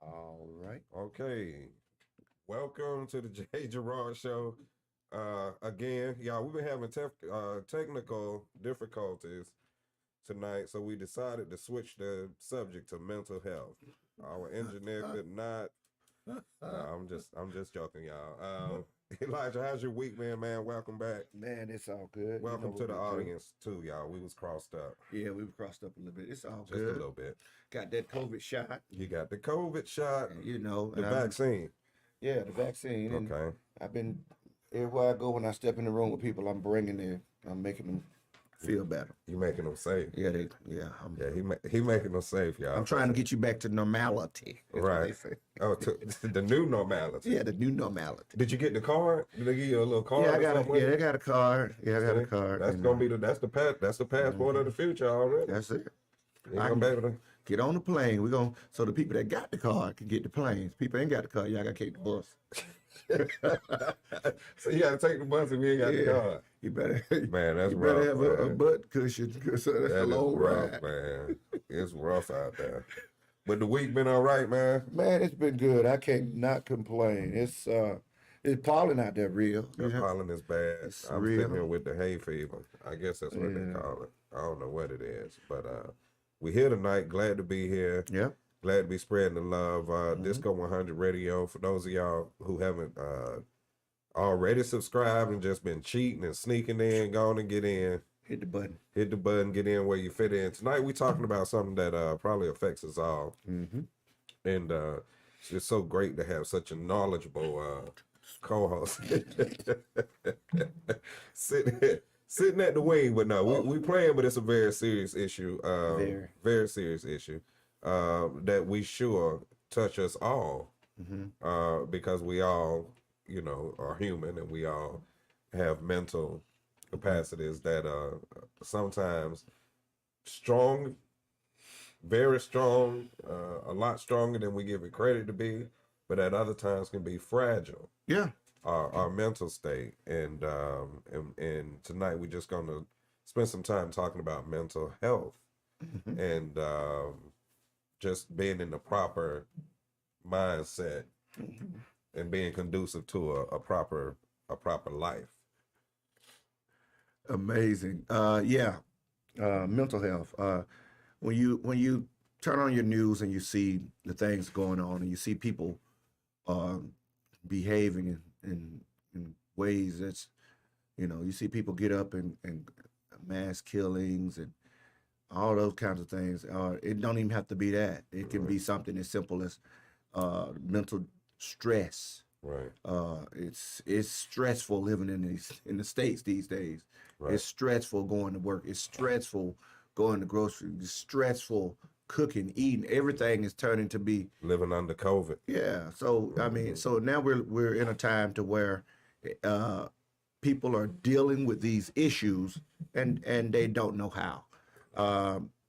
All right. Okay. Welcome to the J.Gerrard show. Again, y'all, we've been having technical difficulties tonight, so we decided to switch the subject to mental health. Our engineer could not. No, I'm just joking, y'all. Elijah, how's your week, man? Welcome back. Man, it's all good. Welcome to what the we do. audience too, y'all. We was crossed up Yeah, we've crossed up a little bit. It's all just good. a little bit. Got that COVID shot. You got the COVID shot, The vaccine. Yeah, the vaccine. And Okay. I've been everywhere I go when I step in the room with people, I'm making them feel better. You making them safe. Yeah, He making them safe, y'all. I'm trying to get you back to normality. Is what Right. they say. Oh, to the new normality. Yeah, the new normality. Did you get the card? Did they give you a little card? Yeah, or something with it? I got a card. Yeah, I got a See? card. That's gonna be that's the passport of the future already. That's it. You ain't gonna be able to. Get on the plane. So the people that got the card can get the planes. People ain't got the card, y'all gotta take the bus. So you gotta take the bus if you ain't got the card. You better, Man, that's you rough. better have a man. butt cushion because that's a That is long rough, ride. man. It's rough out there. But the week been all right, man. Man, it's been good. I can't not complain. It's pollen out there real. The pollen is bad. It's I'm real. sitting here with the hay fever. I guess that's what they call it. I don't know what it is, but we here tonight. Glad to be here. Yeah. Glad to be spreading the love. DISCO100 Radio. For those of y'all who haven't already subscribed and just been cheating and sneaking in, going and get in. Hit the button. Hit the button, get in where you fit in. Tonight we talking about something that probably affects us all. Mm-hmm. And it's just so great to have such a knowledgeable co-host sitting at the wing. But no, we playing, but it's a very serious issue. Very serious issue that we sure touch us all. Because we all, are human and we all have mental capacities that sometimes strong, very strong, a lot stronger than we give it credit to be, but at other times can be fragile. Yeah. Our mental state, and tonight we're just gonna spend some time talking about mental health and just being in the proper mindset and being conducive to a proper life. Amazing. Mental health. When you turn on your news and you see the things going on and you see people behaving in ways that's, you see people get up and mass killings and all those kinds of things. It don't even have to be that. It can be something as simple as mental stress. Right. It's stressful living in the States these days. Right. It's stressful going to work. It's stressful going to grocery. It's stressful cooking, eating. Everything is turning to be Living under COVID. yeah. So I mean, so now we're in a time to where people are dealing with these issues and they don't know how.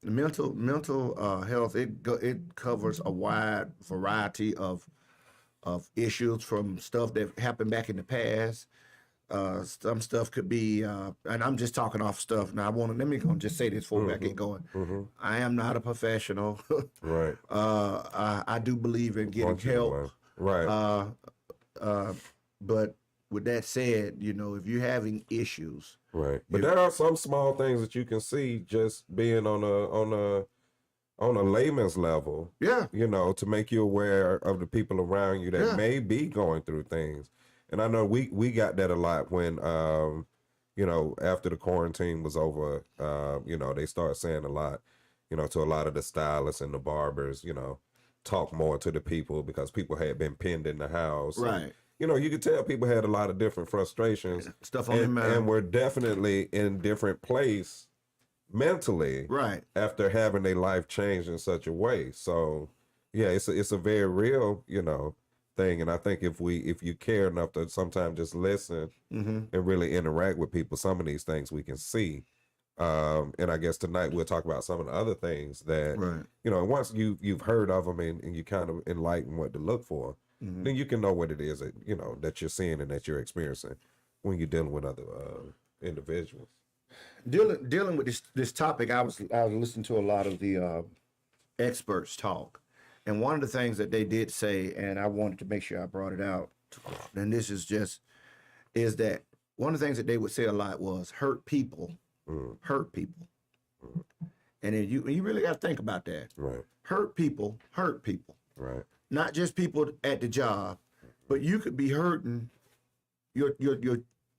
Mental health, it covers a wide variety of issues, from stuff that happened back in the past. Some stuff could be, and I'm just talking off stuff. Now let me just say this before I get going. I am not a professional. Right. I do believe in getting help. Right. But with that said, if you're having issues, Right. But there are some small things that you can see just being on a layman's level. Yeah. To make you aware of the people around you that may be going through things. And I know we got that a lot when after the quarantine was over, they started saying a lot, to a lot of the stylists and the barbers, talk more to the people because people had been pinned in the house. Right. And, you could tell people had a lot of different frustrations. Stuff on their mind. And we're definitely in different place mentally. Right. After having their life changed in such a way. So, yeah, it's a very real, thing. And I think if you care enough to sometimes just listen and really interact with people, some of these things we can see. And I guess tonight we'll talk about some of the other things that, once you've heard of them and you kind of enlighten what to look for, then you can know what it is that, that you're seeing and that you're experiencing when you're dealing with other individuals. Dealing with this topic, I was listening to a lot of the experts talk, And one of the things that they did say, and I wanted to make sure I brought it out, and this is that one of the things that they would say a lot was hurt people, hurt people. And then you really got to think about that. Right. Hurt people. Right. Not just people at the job, but you could be hurting your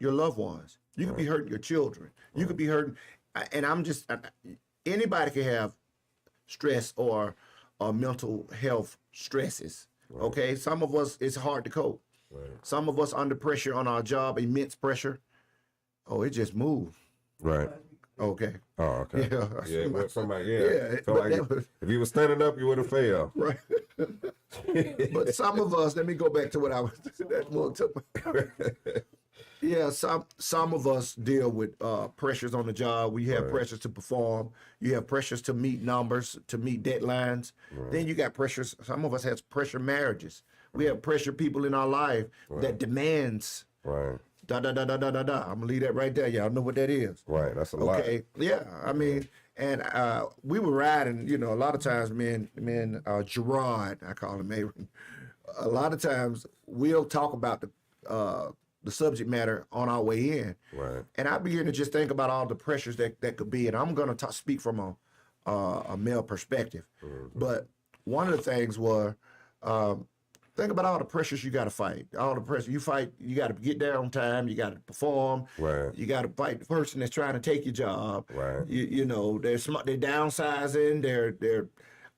loved ones. You could be hurting your children. You could be hurting, and anybody can have stress or mental health stresses. Right. Okay, some of us it's hard to cope. Right. Some of us under pressure on our job, immense pressure. Oh, it just moved. Right. Okay. Oh, okay. Yeah. Yeah. It went from if you were standing up, you would have failed. Right. But some of us, let me go back to what I was. Yeah, some of us deal with pressures on the job. We have pressures to perform. You have pressures to meet numbers, to meet deadlines. Right. Then you got pressures. Some of us have pressure marriages. We have pressure people in our life that demands. Right. Da da da da da da da. I'm gonna leave that right there. Y'all know what that is. Right. That's a lot. Okay. Yeah. I mean, and we were riding. A lot of times, J.Gerrard, I call him Aaron. A lot of times we'll talk about the subject matter on our way in. Right. And I begin to just think about all the pressures that could be, and I'm going to speak from a male perspective. Mm-hmm. But one of the things was, think about all the pressures you got to fight. All the pressure you fight, you got to get there on time. You got to perform. Right. You got to fight the person that's trying to take your job. Right. They're downsizing. They're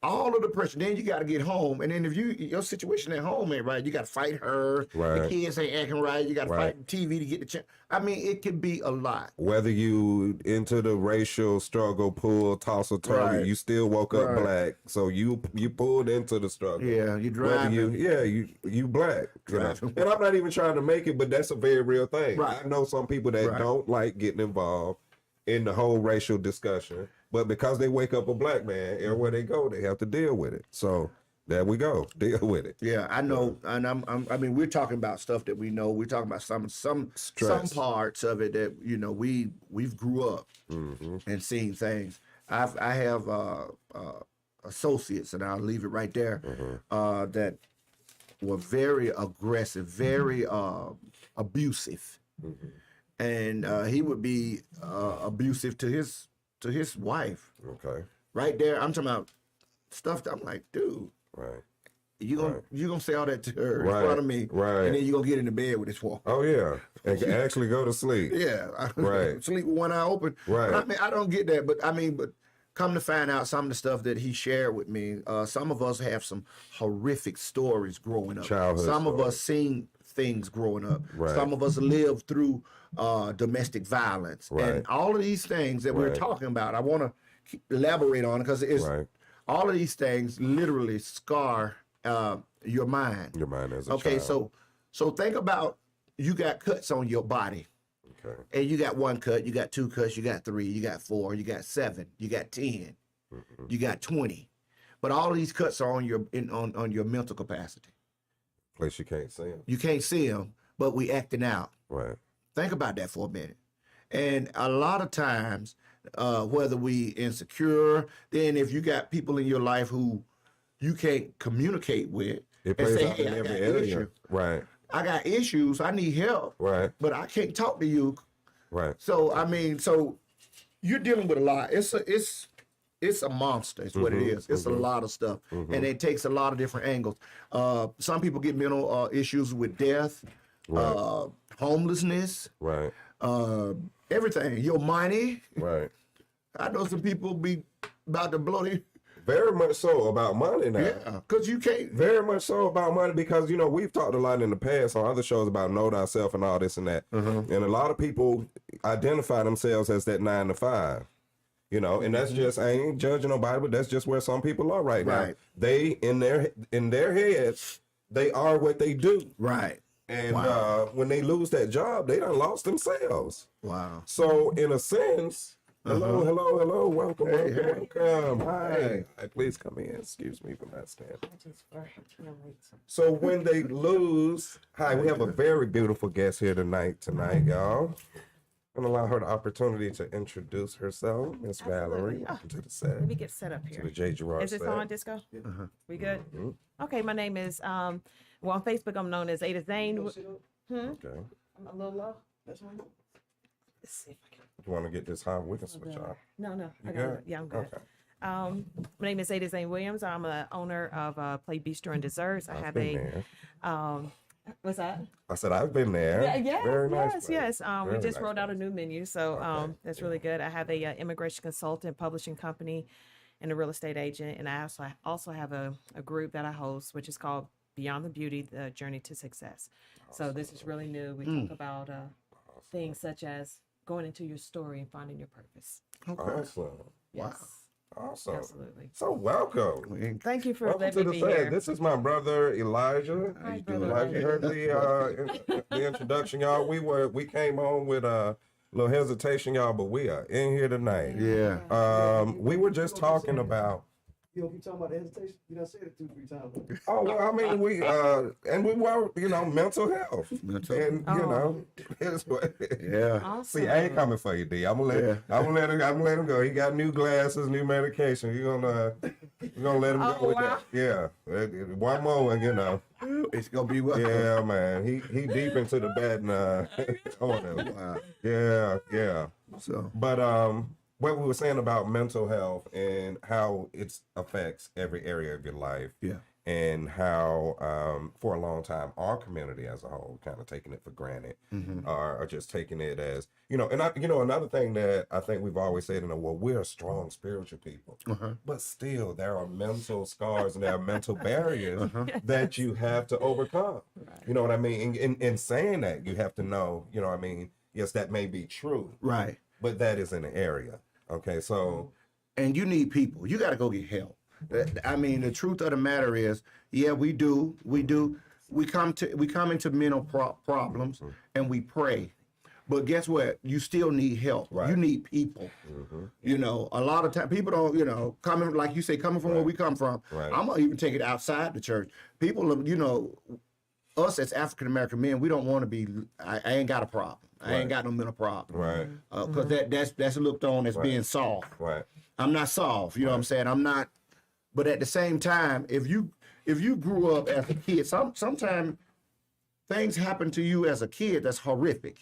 all of the pressure. Then you got to get home, and then if your situation at home ain't right, you got to fight her. Right. The kids ain't acting right. You got to fight the TV to get the chance. I mean, it can be a lot. Whether you into the racial struggle, pull, toss or turn, you still woke up black, so you pulled into the struggle. Yeah, you drive. You black. And I'm not even trying to make it, but that's a very real thing. Right. I know some people that don't like getting involved in the whole racial discussion. But because they wake up a black man, everywhere they go, they have to deal with it. So there we go, deal with it. Yeah, I know, and I mean, we're talking about stuff that we know. We're talking about some parts of it that we've grew up and seen things. I have associates, and I'll leave it right there, that were very aggressive, very abusive, and he would be abusive to his wife. Okay. Right there, I'm talking about stuff that I'm like, dude. Right. You gonna say all that to her in front of me, and then you gonna get into bed with this woman. Oh yeah, and actually go to sleep. Yeah, sleep with one eye open. Right. I mean, I don't get that, but come to find out some of the stuff that he shared with me. Some of us have some horrific stories growing up. Childhood some of us seen things growing up. Right. Some of us lived through domestic violence, and all of these things that we're talking about. I want to elaborate on it because it's all of these things literally scar your mind. Your mind as a child. So think about, you got cuts on your body. Okay. And you got one cut, you got two cuts, you got three, you got four, you got 7, you got 10, you got 20. But all of these cuts are on your mental capacity. Place you can't see them. You can't see them, but we acting out. Right. Think about that for a minute. And a lot of times, whether we insecure, then if you got people in your life who you can't communicate with, it plays out in every area. Right. I got issues. I need help. Right. But I can't talk to you. Right. So so you're dealing with a lot. It's a monster. It's what it is. It's a lot of stuff, and it takes a lot of different angles. Some people get mental issues with death, homelessness, everything. Your money. Right. I know some people be about to blow their. Very much so about money now. Yeah, because you can't. Very much so about money because, we've talked a lot in the past on other shows about know thyself and all this and that. And a lot of people identify themselves as that 9 to 5. And that's just, I ain't judging nobody, but that's just where some people are right now. They, in their heads, they are what they do. Right. And when they lose that job, they done lost themselves. Wow. So in a sense, hello, welcome. Hi. Hi, please come in. Excuse me for not standing. So when they lose, we have a very beautiful guest here tonight, y'all. And allow her the opportunity to introduce herself. Miss Valerie, welcome to the set. Let me get set up To the here. J.Gerrard Is this set. on, Disco? Uh-huh. We good? Mhm. Okay, my name is, well, on Facebook, I'm known as Ada Zane. Okay. I'm a little low. Let's see if I can. You want to get this high? We can switch off. No, You I got good? it. Yeah, I'm good. Okay. My name is Ada Zane Williams. I'm a owner of Play Bistro and Desserts. I I've have been a, there. what's that? I said I've been there. Yes, Very nice yes, place. yes. We Very just nice rolled out a place. new menu, so Okay. that's really good. I have a immigration consultant, publishing company, and a real estate agent, and I also have a group that I host, which is called Beyond the Beauty: The Journey to Success. So this is really new. We talk about things such as going into your story and finding your purpose. Okay. Awesome. Yes, Awesome. absolutely. So welcome. Thank you for Welcome to letting the me be set. here. This is my brother Elijah. Hi, you brother. doing? Elijah, you heard the introduction, y'all. We came on with a little hesitation, y'all, but we are in here tonight. Yeah. We were just talking about. You know, if you talking about the hesitation, you done said it 2-3 times. Oh well, I mean, we were, mental health, Mental- and here's what. Yeah. Awesome. See, I ain't coming for you, D. I'm gonna let him go. He got new glasses, new medication. We're gonna let him go Oh, with wow. that. Yeah, one more, and It's gonna be what? yeah, man. He deep into the batting order. Wow. Yeah. So But what we were saying about mental health and how it affects every area of your life. yeah. And how, for a long time, our community as a whole kind of taking it for granted, or just taking it as, and another thing that I think we've always said, well, we're a strong spiritual people, but still there are mental scars and there are mental barriers that you have to overcome. Right. You know what I mean? In saying that, you have to know, yes, that may be true, Right. but that is an area. Okay, so And you need people. You got to go get help. I mean, the truth of the matter is, yeah, we do. We come into mental problems and we pray. But guess what? You still need help. Right. You need people. A lot of time people don't, coming, like you say, coming from where we come from. Right. I'm gonna even take it outside the church. People, us as African American men, we don't want to be. I ain't got a problem. I ain't got no mental problem. right, Because that's looked on as being soft. right, I'm not soft. You know what I'm saying? I'm not. But at the same time, if you grew up as a kid, sometimes things happen to you as a kid that's horrific,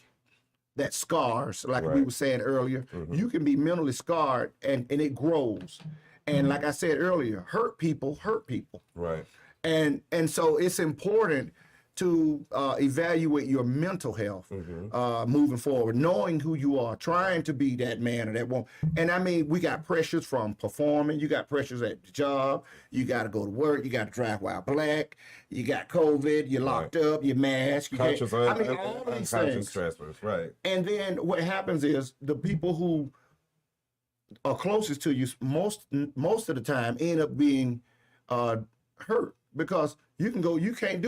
that scars. Like we Right. were saying earlier, you can be mentally scarred, and it grows. And like I said earlier, hurt people. right. And so it's important to evaluate your mental health moving forward, knowing who you are, trying to be that man or that woman. And I mean, we got pressures from performing. You got pressures at the job. You got to go to work. You got to drive while black. You got COVID. You're locked up. You're masked. You Conscious all and these unconscious things. stressors, right? And then what happens is the people who are closest to you most of the time end up being hurt, because you can't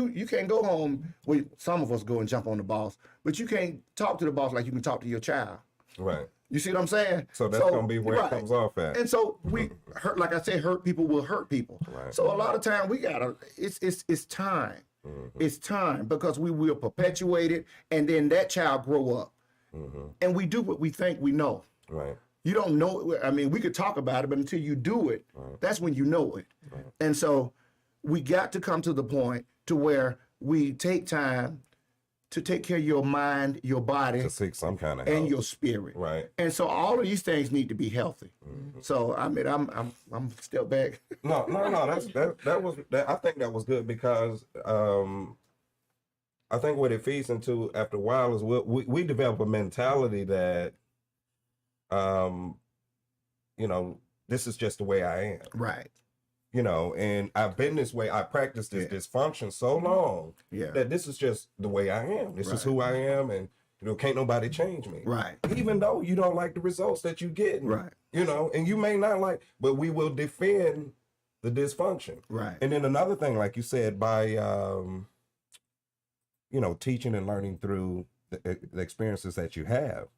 go home. Well, some of us go and jump on the boss, but you can't talk to the boss like you can talk to your child. Right. You see what I'm saying? So that's gonna be where right. it comes off at. And so we hurt, like I said, hurt people will hurt people. Right. So a lot of time we gotta. It's time. It's time, because we will perpetuate it, and then that child grow up, and we do what we think we know. Right. You don't know. I mean, we could talk about it, but until you do it, that's when you know it. And so we got to come to the point to where we take time to take care of your mind, your body, To seek some kind of and help. your spirit. Right. And so all of these things need to be healthy. So I mean, I'm still back. No. I think that was good, because I think what it feeds into after a while is we develop a mentality that this is just the way I am. Right. And I've been this way. I practiced this dysfunction so long Yeah. that this is just the way I am. This is who I am, and can't nobody change me. Right. Even though you don't like the results that you get. Right. And you may not like, but we will defend the dysfunction. Right. And then another thing, like you said, by teaching and learning through the experiences that you have,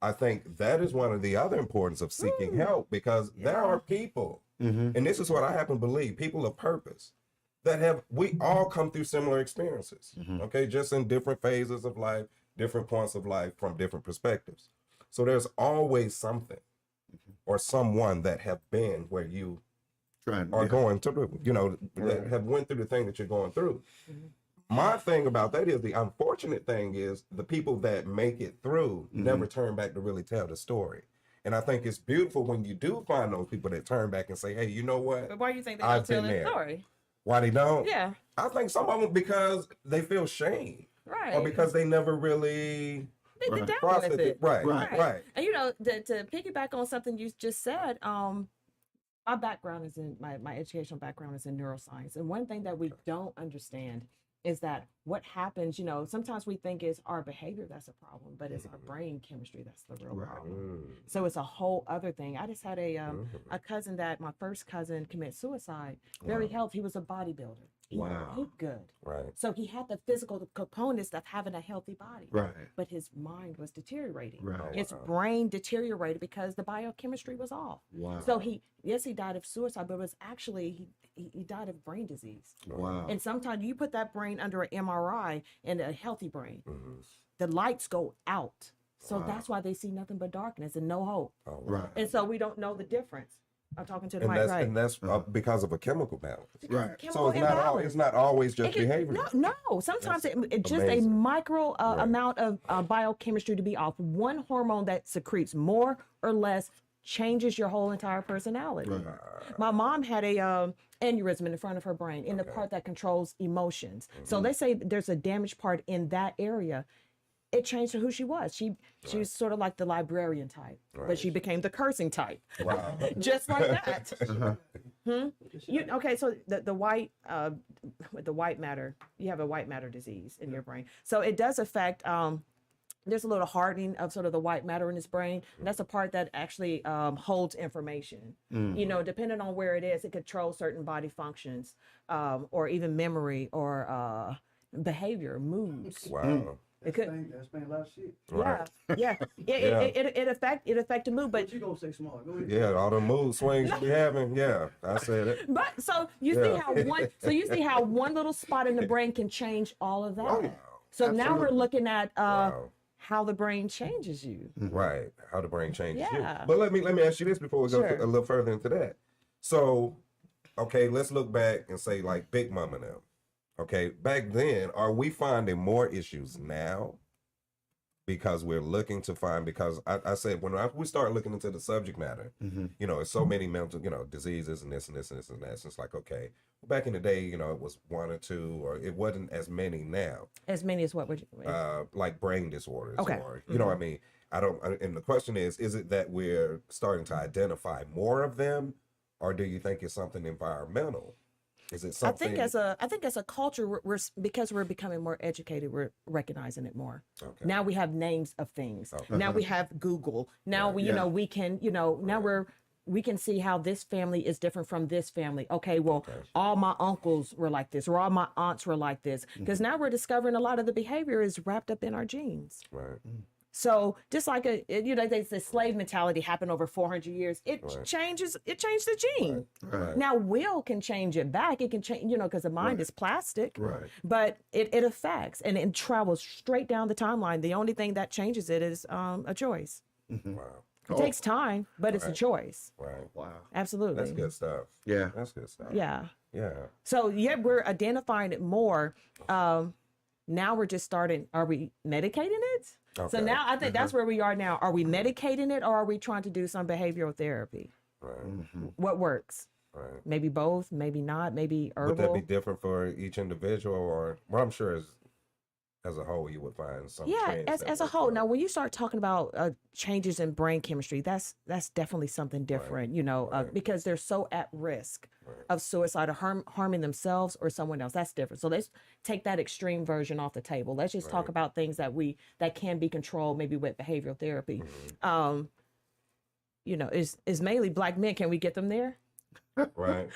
I think that is one of the other importance of seeking help, because there are people, and this is what I happen to believe, people of purpose that we all come through similar experiences, okay, just in different phases of life, different points of life from different perspectives. So there's always something or someone that have been where you are going through, that have went through the thing that you're going through. My thing about that is the unfortunate thing is the people that make it through never turn back to really tell the story. And I think it's beautiful when you do find those people that turn back and say, hey, you know what? But why do you think they I've don't tell been their there. story? Why they don't? Yeah. I think some of them because they feel shame. Right. Or because they never really They down processed with it. it. Right. And to piggyback on something you just said, my background is in my educational background is in neuroscience. And one thing that we don't understand is that what happens, sometimes we think it's our behavior that's a problem, but it's our brain chemistry that's the real problem. So it's a whole other thing. I just had a cousin my first cousin commit suicide. Very healthy. He was a bodybuilder. He ate good. Right. So he had the physical components of having a healthy body. Right. But his mind was deteriorating. Right. His brain deteriorated because the biochemistry was off. Wow. So he died of suicide, but it was actually he died of brain disease. Wow. And sometimes you put that brain under an MRI and a healthy brain, the lights go out. So that's why they see nothing but darkness and no hope. Right. And so we don't know the difference. I'm talking to the And mic, that's, right? and that's because of a chemical balance. Right. So it's not always just behavior. No. Sometimes it's just a micro amount of biochemistry to be off. One hormone that secretes more or less changes your whole entire personality. Right. My mom had a aneurysm in the front of her brain, in the part that controls emotions. So they say there's a damaged part in that area. It changed her who she was. She was sort of like the librarian type, but she became the cursing type. Wow. Just like that. Okay, so the white with the white matter, you have a white matter disease in your brain. So it does affect. There's a little hardening of sort of the white matter in his brain. And that's a part that actually holds information. Depending on where it is, it controls certain body functions, or even memory or behavior, moods. Wow. It could. That's been a lot of shit. Right. Yeah. It affect the mood, but What you gonna say, smart? Go ahead. Yeah, all the mood swings you be having. Yeah, I said it. but so you see how one little spot in the brain can change all of that. Wow. So now we're looking at Wow. how the brain changes you. Right. How the brain changes you. Yeah. But let me ask you this before we go Sure. a little further into that. So, okay, let's look back and say like Big Mama now. Okay, back then, are we finding more issues now? Because we're looking to find, because I said, we start looking into the subject matter, it's so many mental, diseases and this and this and this and that. So it's like, okay, back in the day, it was one or two, or it wasn't as many now. As many as what would you? Like brain disorders, Okay. or, you know what I mean? And the question is it that we're starting to identify more of them, or do you think it's something environmental? Is it something? I think as a culture, we're because we're becoming more educated, we're recognizing it more. Okay. Now we have names of things. Okay. Now we have Google. Now we we can now we can see how this family is different from this family. Okay, well, all my uncles were like this, or all my aunts were like this, because now we're discovering a lot of the behavior is wrapped up in our genes. Right. So just like the slave mentality happened over 400 years, it changed the gene. Right. Now will can change it back. It can change, because the mind is plastic. Right. But it affects and it travels straight down the timeline. The only thing that changes it is a choice. Wow. It takes time, but it's a choice. Right. Wow. Absolutely. That's good stuff. Yeah. That's good stuff. Yeah. Yeah. So we're identifying it more. Now we're just starting. Are we medicating it? Okay. So now I think that's where we are now. Are we medicating it, or are we trying to do some behavioral therapy? Right. What works? Right. Maybe both, maybe not, maybe herbal. Would that be different for each individual, or I'm sure as a whole you would find some. Yeah, trends that as a work whole. for Now, when you start talking about changes in brain chemistry, that's definitely something different, because they're so at risk of suicide or harming themselves or someone else. That's different. So let's take that extreme version off the table. Let's just talk about things that can be controlled, maybe with behavioral therapy. Is mainly Black men. Can we get them there? Right.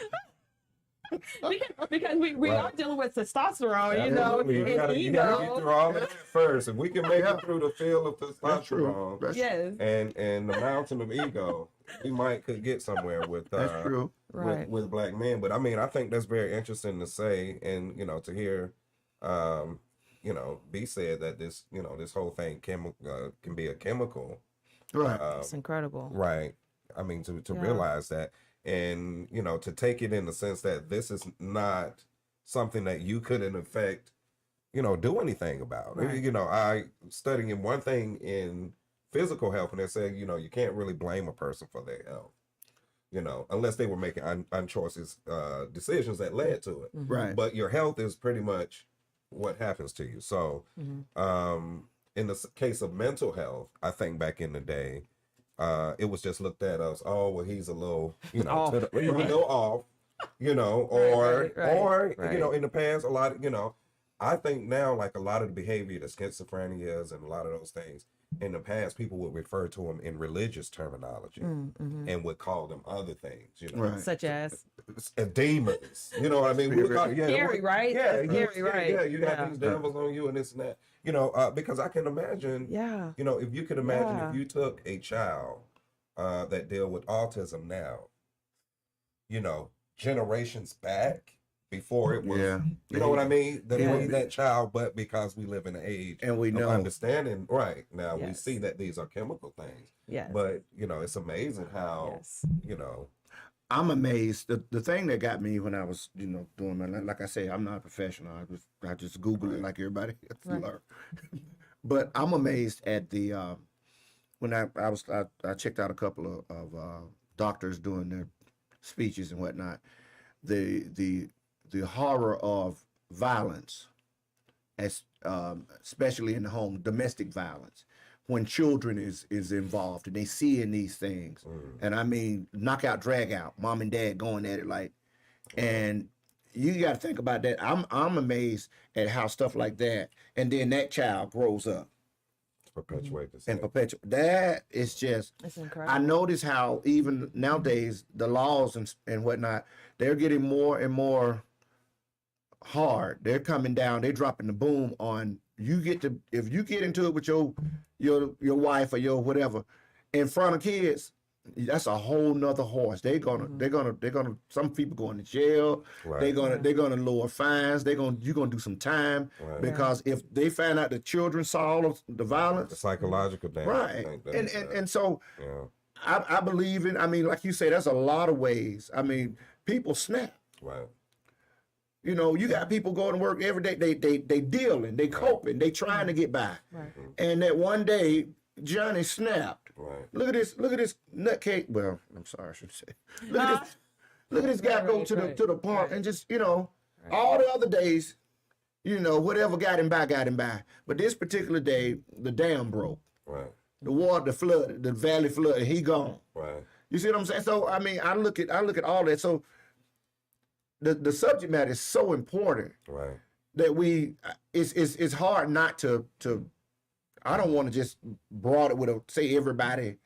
because we are dealing with testosterone, Absolutely. and you gotta ego. get through all of that first. If we can make it through the field of That's true. testosterone That's, Yes. and the mountain of ego, we could get somewhere with that's true. Right. with Black men. But I mean, I think that's very interesting to say, and to hear be said that this, this whole thing can be a chemical. Right. It's incredible. Right. I mean, to realize that, and, to take it in the sense that this is not something that you could, in effect, do anything about. Right. I studying one thing in physical health, and they say, you can't really blame a person for their health, unless they were making unchoices decisions that led to it. Right. But your health is pretty much what happens to you. So, in the case of mental health, I think back in the day, it was just looked at as, oh, well, he's a little, Off. a little off, or in the past, a lot of, I think now, like a lot of the behavior, the schizophrenias and a lot of those things, in the past, people would refer to them in religious terminology and would call them other things, Right. Such as demons. You know what I mean? We would call, scary, right? Yeah, That's scary, right? Yeah, you got these devils on you and this and that. Because I can imagine, if you could imagine if you took a child that dealt with autism now, generations back, before it was, you know what I mean? The way that child, but because we live in an age and we know of understanding, right now we see that these are chemical things. Yes. But it's amazing how I'm amazed. The thing that got me when I was, doing my, like I say, I'm not a professional. I just Google it like everybody else learn. But I'm amazed at the when I checked out a couple of doctors doing their speeches and whatnot. The horror of violence, especially in the home, domestic violence, when children is involved and they see in these things. And I mean, knockout, drag out, mom and dad going at it like, and you got to think about that. I'm amazed at how stuff like that, and then that child grows up. Perpetuate this and perpetuate. That is just, it's incredible. I notice how even nowadays the laws and whatnot, they're getting more and more hard. They're coming down. They're dropping the boom on you. If you get into it with your wife or your whatever in front of kids, that's a whole nother horse. They're gonna some people going to jail. Right. They're gonna lower fines. You're gonna do some time because if they find out the children saw all of the violence, the psychological damage. Right. And so I believe in, I mean, like you say, there's a lot of ways. I mean, people snap. Right. You got people going to work every day. They dealing, they coping, they trying to get by. Right. And that one day, Johnny snapped. Right. Look at this nutcake. Well, I'm sorry, I should say. Look at this guy go to the park and just, all the other days, whatever got him by. But this particular day, the dam broke. Right. The water, the flood, the valley flood, and he gone. Right. You see what I'm saying? So I mean, I look at all that. So the subject matter is so important. Right. That it's hard not to I don't want to just broad it say everybody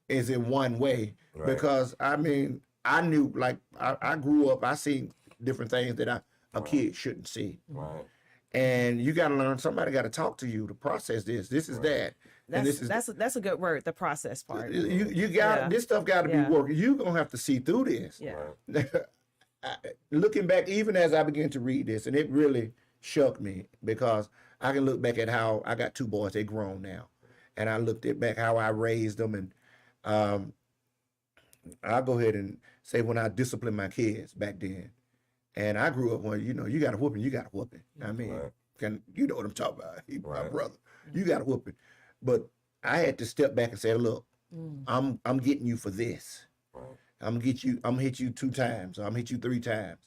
is in one way because I mean I knew, like I grew up, I seen different things that a kid shouldn't see. Right. And you got to learn. Somebody got to talk to you to process this. This is that. That's a good word. The process part. You got this stuff. Got to be working. You gonna have to see through this. Yeah. Looking back, even as I began to read this, and it really shook me because I can look back at how I got two boys. They grown now, and I looked at back how I raised them, and I'll go ahead and say when I disciplined my kids back then, and I grew up when you got a whooping, you got a whooping. I mean, you know what I'm talking about? He, my brother, you got a whooping, but I had to step back and say, look, I'm getting you for this. I'm gonna hit you 2 times. I'm gonna hit you 3 times.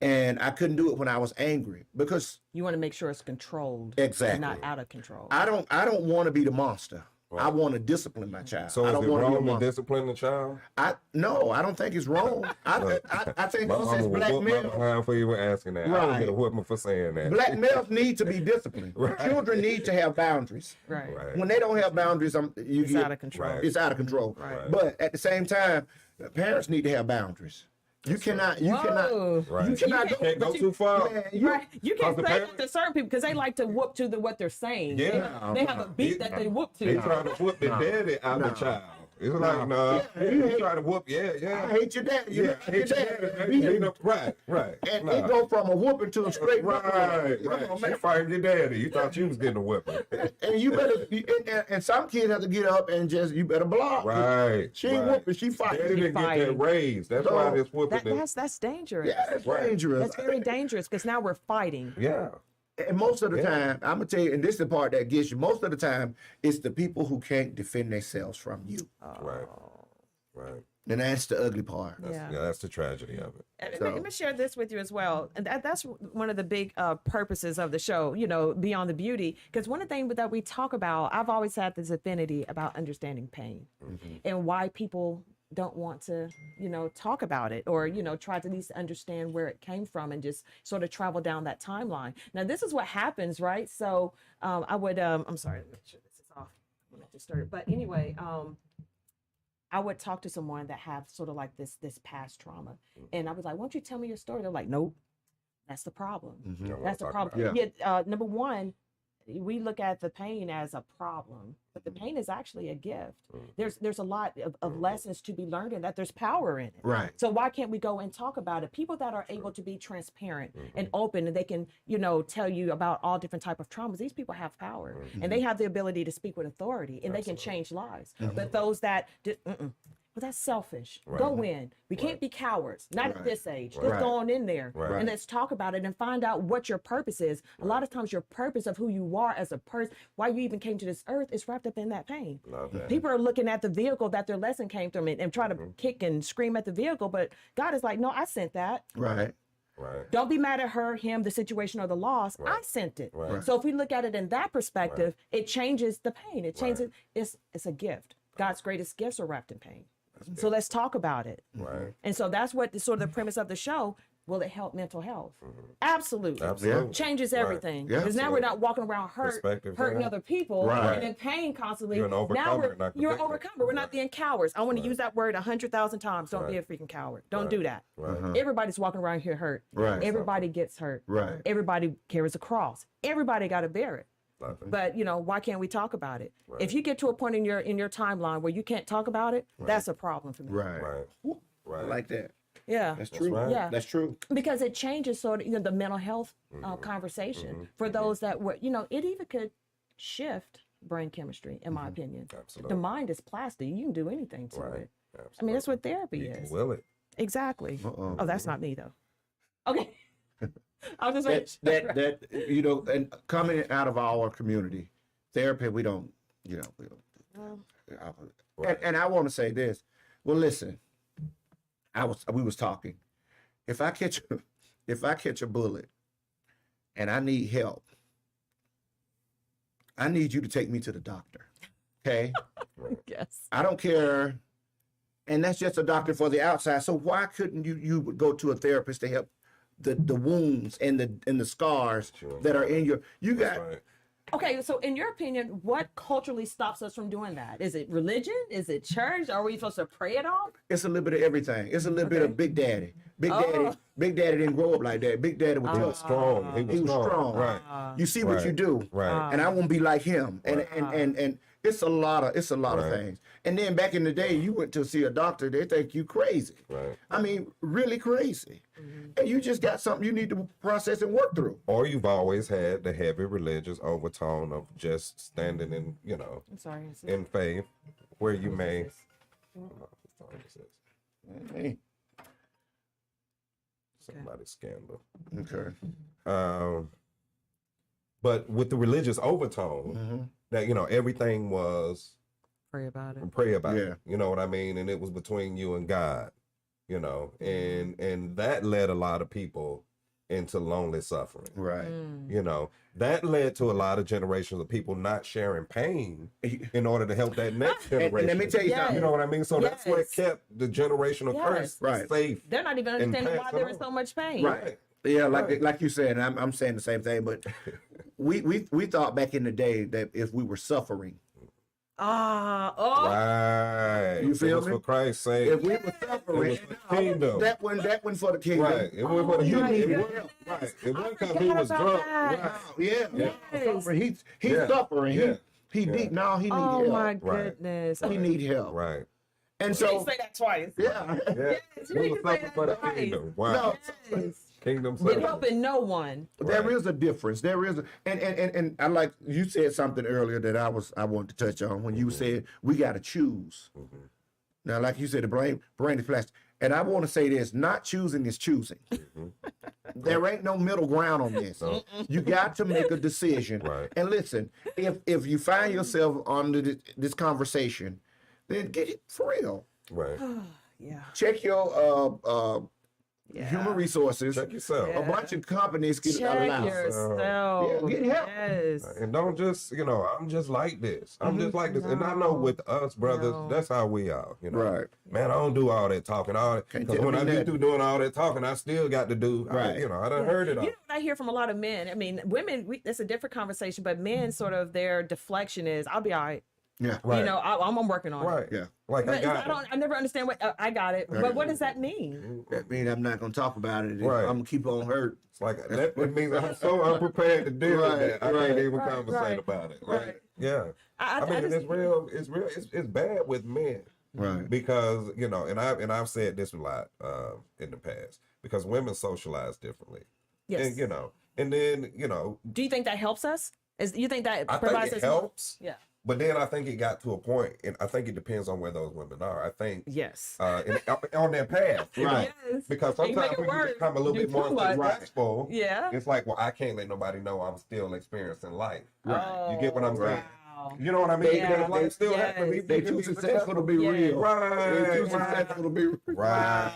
And I couldn't do it when I was angry because you want to make sure it's controlled, exactly, and not out of control. I don't want to be the monster. I want to discipline my child. So I is don't it want wrong to to discipline the child? No, I don't think it's wrong. I think My this mama is will black whoop my males. behind for you asking that. I Right. don't get a whooping for saying that. Black males need to be disciplined. Children need to have boundaries. Right. When they don't have boundaries, It's out of control. Right. It's out of control. Right. But at the same time, parents need to have boundaries. You cannot Right. you cannot Can't go too far. Man, Right. You can't the say parent- that to certain people because they like to whoop to what they're saying. Yeah. They have a beat that they whoop They to. trying to whoop the daddy out of the child. It's like, no, you try to whoop, I hate your dad. Yeah, I hate your dad. Beat him. Right. And it go from a whooping to a straight Right. Come on, She man. fighting your daddy. You thought you was getting a whipping. And you better, and some kids have to get up and just, you better block. Right. She ain't whooping, she fighting. Daddy didn't get that raised. That's why this whooping That's dangerous. Yeah, that's Right. dangerous. That's very dangerous because now we're fighting. Yeah. And most of the time, I'm gonna tell you, and this is the part that gets you. Most of the time, it's the people who can't defend themselves from you, Right. and that's the ugly part. That's the tragedy of it. And So- let me share this with you as well. And that's one of the big purposes of the show, Beyond the Beauty. Because one of the things that we talk about, I've always had this affinity about understanding pain and why people don't want to, talk about it or, try to at least understand where it came from and just sort of travel down that timeline. Now, this is what happens, right? So I would, I'm sorry, let me make sure this is off. I'm going to start. But anyway, I would talk to someone that have sort of like this past trauma. And I was like, why don't you tell me your story? They're like, nope, that's the problem. That's the problem. Yeah. Number one, we look at the pain as a problem, but the pain is actually a gift. There's a lot of lessons to be learned in that. There's power in it. Right. So why can't we go and talk about it? People that are able to be transparent and open, and they can, tell you about all different type of traumas. These people have power, and they have the ability to speak with authority, and they can change lives. But those that just, well, that's selfish. Go in. We can't be cowards. Not at this age. Just go on in there and let's talk about it and find out what your purpose is. A lot of times your purpose of who you are as a person, why you even came to this earth, is wrapped up in that pain. Love that. People are looking at the vehicle that their lesson came from and try to kick and scream at the vehicle, but God is like, no, I sent that. Right. Right. Don't be mad at her, him, the situation, or the loss. I sent it. So if we look at it in that perspective, it changes the pain. It changes. It's a gift. God's greatest gifts are wrapped in pain. So let's talk about it. Right. And so that's what the sort of the premise of the show. Will it help mental health? Absolutely. Absolutely. Changes everything. Yeah. Because now we're not walking around Perspective, hurting yeah. other people Right. and in pain constantly. You're an overcomer, not the you're an victim. overcomer. We're not being cowards. I want to use that word 100,000 times. Don't be a freaking coward. Don't do that. Right. Everybody's walking around here hurt. Right. Everybody gets hurt. Right. Everybody carries a cross. Everybody got to bear it. Love it. But why can't we talk about it? If you get to a point in your timeline where you can't talk about it, that's a problem for me. Right. Right. Right. I like that. Yeah. That's true. right. Yeah. That's true. Because it changes sort of the mental health conversation for those that were it even could shift brain chemistry in my opinion. Absolutely. The mind is plastic. You can do anything to Right. it. I mean, that's what therapy You can is. will it. Exactly. Uh-oh. Oh, that's not me though. Okay. I was just That and coming out of our community, therapy, we don't. And I want to say this. Well, listen, we was talking. If I catch a bullet and I need help, I need you to take me to the doctor. Okay? yes. I don't care. And that's just a doctor for the outside. So why couldn't you would go to a therapist to help the wounds and the scars that are in you got Right. Okay, so in your opinion, what culturally stops us from doing that? Is it religion? Is it church? Are we supposed to pray it off? it's a little bit of everything. It's a little bit of Big Daddy. Big Daddy didn't grow up like that. Big Daddy was He tough. was strong. He was strong. Right. You see what you do. Right. And I won't be like him. And it's a lot of Right. things. And then back in the day, you went to see a doctor, they think you crazy. Right. I mean, really crazy. And you just got something you need to process and work through. Or you've always had the heavy religious overtone of just standing in, I'm sorry. in faith, where you may. Hey, Somebody's scandal. okay. But with the religious overtone, that everything was Pray about it. pray about Yeah. it. You know what I mean? And it was between you and God. And that led a lot of people into lonely suffering. Right. That led to a lot of generations of people not sharing pain in order to help that next generation. And let me tell you something. You know what I mean? So that's what Yes. kept the generational curse Right. safe. They're not even understanding why pass there it is on. so much pain. Right. Yeah, like you said, and I'm saying the same thing, but we thought back in the day that if we were suffering, Right. You feel it was me? for Christ's sake. if we were suffering, It was for kingdom. that one for the kingdom. Right. It was for the You kingdom. need It help. wasn't- Right. It wasn't because forgot he was about drunk. that. Right. Yeah. Yes. Suffering. He's Yeah. suffering. Yeah. He need no, he need Oh help. my Right. goodness. He need help. Right. And You didn't so say that twice. yeah. Yeah. Yes, you We need were to say suffering that for the twice. kingdom. Wow. No. Yes. Kingdom Been suffering. helping no one. There Right. is a difference. There is, and I like you said something earlier that I wanted to touch on when you said we got to choose. Now, like you said, the brain is plastic, and I want to say this: not choosing is choosing. There ain't no middle ground on this. You got to make a decision. Right. And listen, if you find yourself under this conversation, then get it for real. Right. Yeah. Check your Yeah. human resources. Check yourself. A bunch of companies can Check allow. yourself. Yeah, get help. Yes. And don't just, I'm just like this. I'm just like this. And I know with us brothers, No. that's how we are. Right. Man, I don't do all that talking. Can't Because tell when me I get nothing. through doing all that talking, I still got to do. Right. I done heard it all. You know what I hear from a lot of men? I mean, women, it's a different conversation, but men sort of their deflection is, I'll be all right. Yeah. Right. You know, I'm working on Right. it. Yeah. Like But I got it. I never understand what I got it. Right. But what does that mean? That means I'm not gonna talk about it. Right. I'm gonna keep on hurt. It's like that it means I'm so unprepared to deal with that. I can't even Right, conversate right. about it. Right. Yeah. I I mean, just- it's real. It's bad with men. Right. Because I've said this a lot in the past, because women socialize differently. Yes. And then Do you think that helps us? You think that I provides think it us more- helps. Yeah. But then I think it got to a point, and I think it depends on where those women are. I think Yes. on their path, Right. Yes. Because And you sometimes make it when you worse. become a little Do bit more too much. successful, Yeah. it's like, well, I can't let nobody know I'm still experiencing life. Oh, You get what I'm saying? wow. You know what I mean? Yeah. Because life still Yes. happens. They too successful to be Yeah. real. They too Right. successful to be real. Right.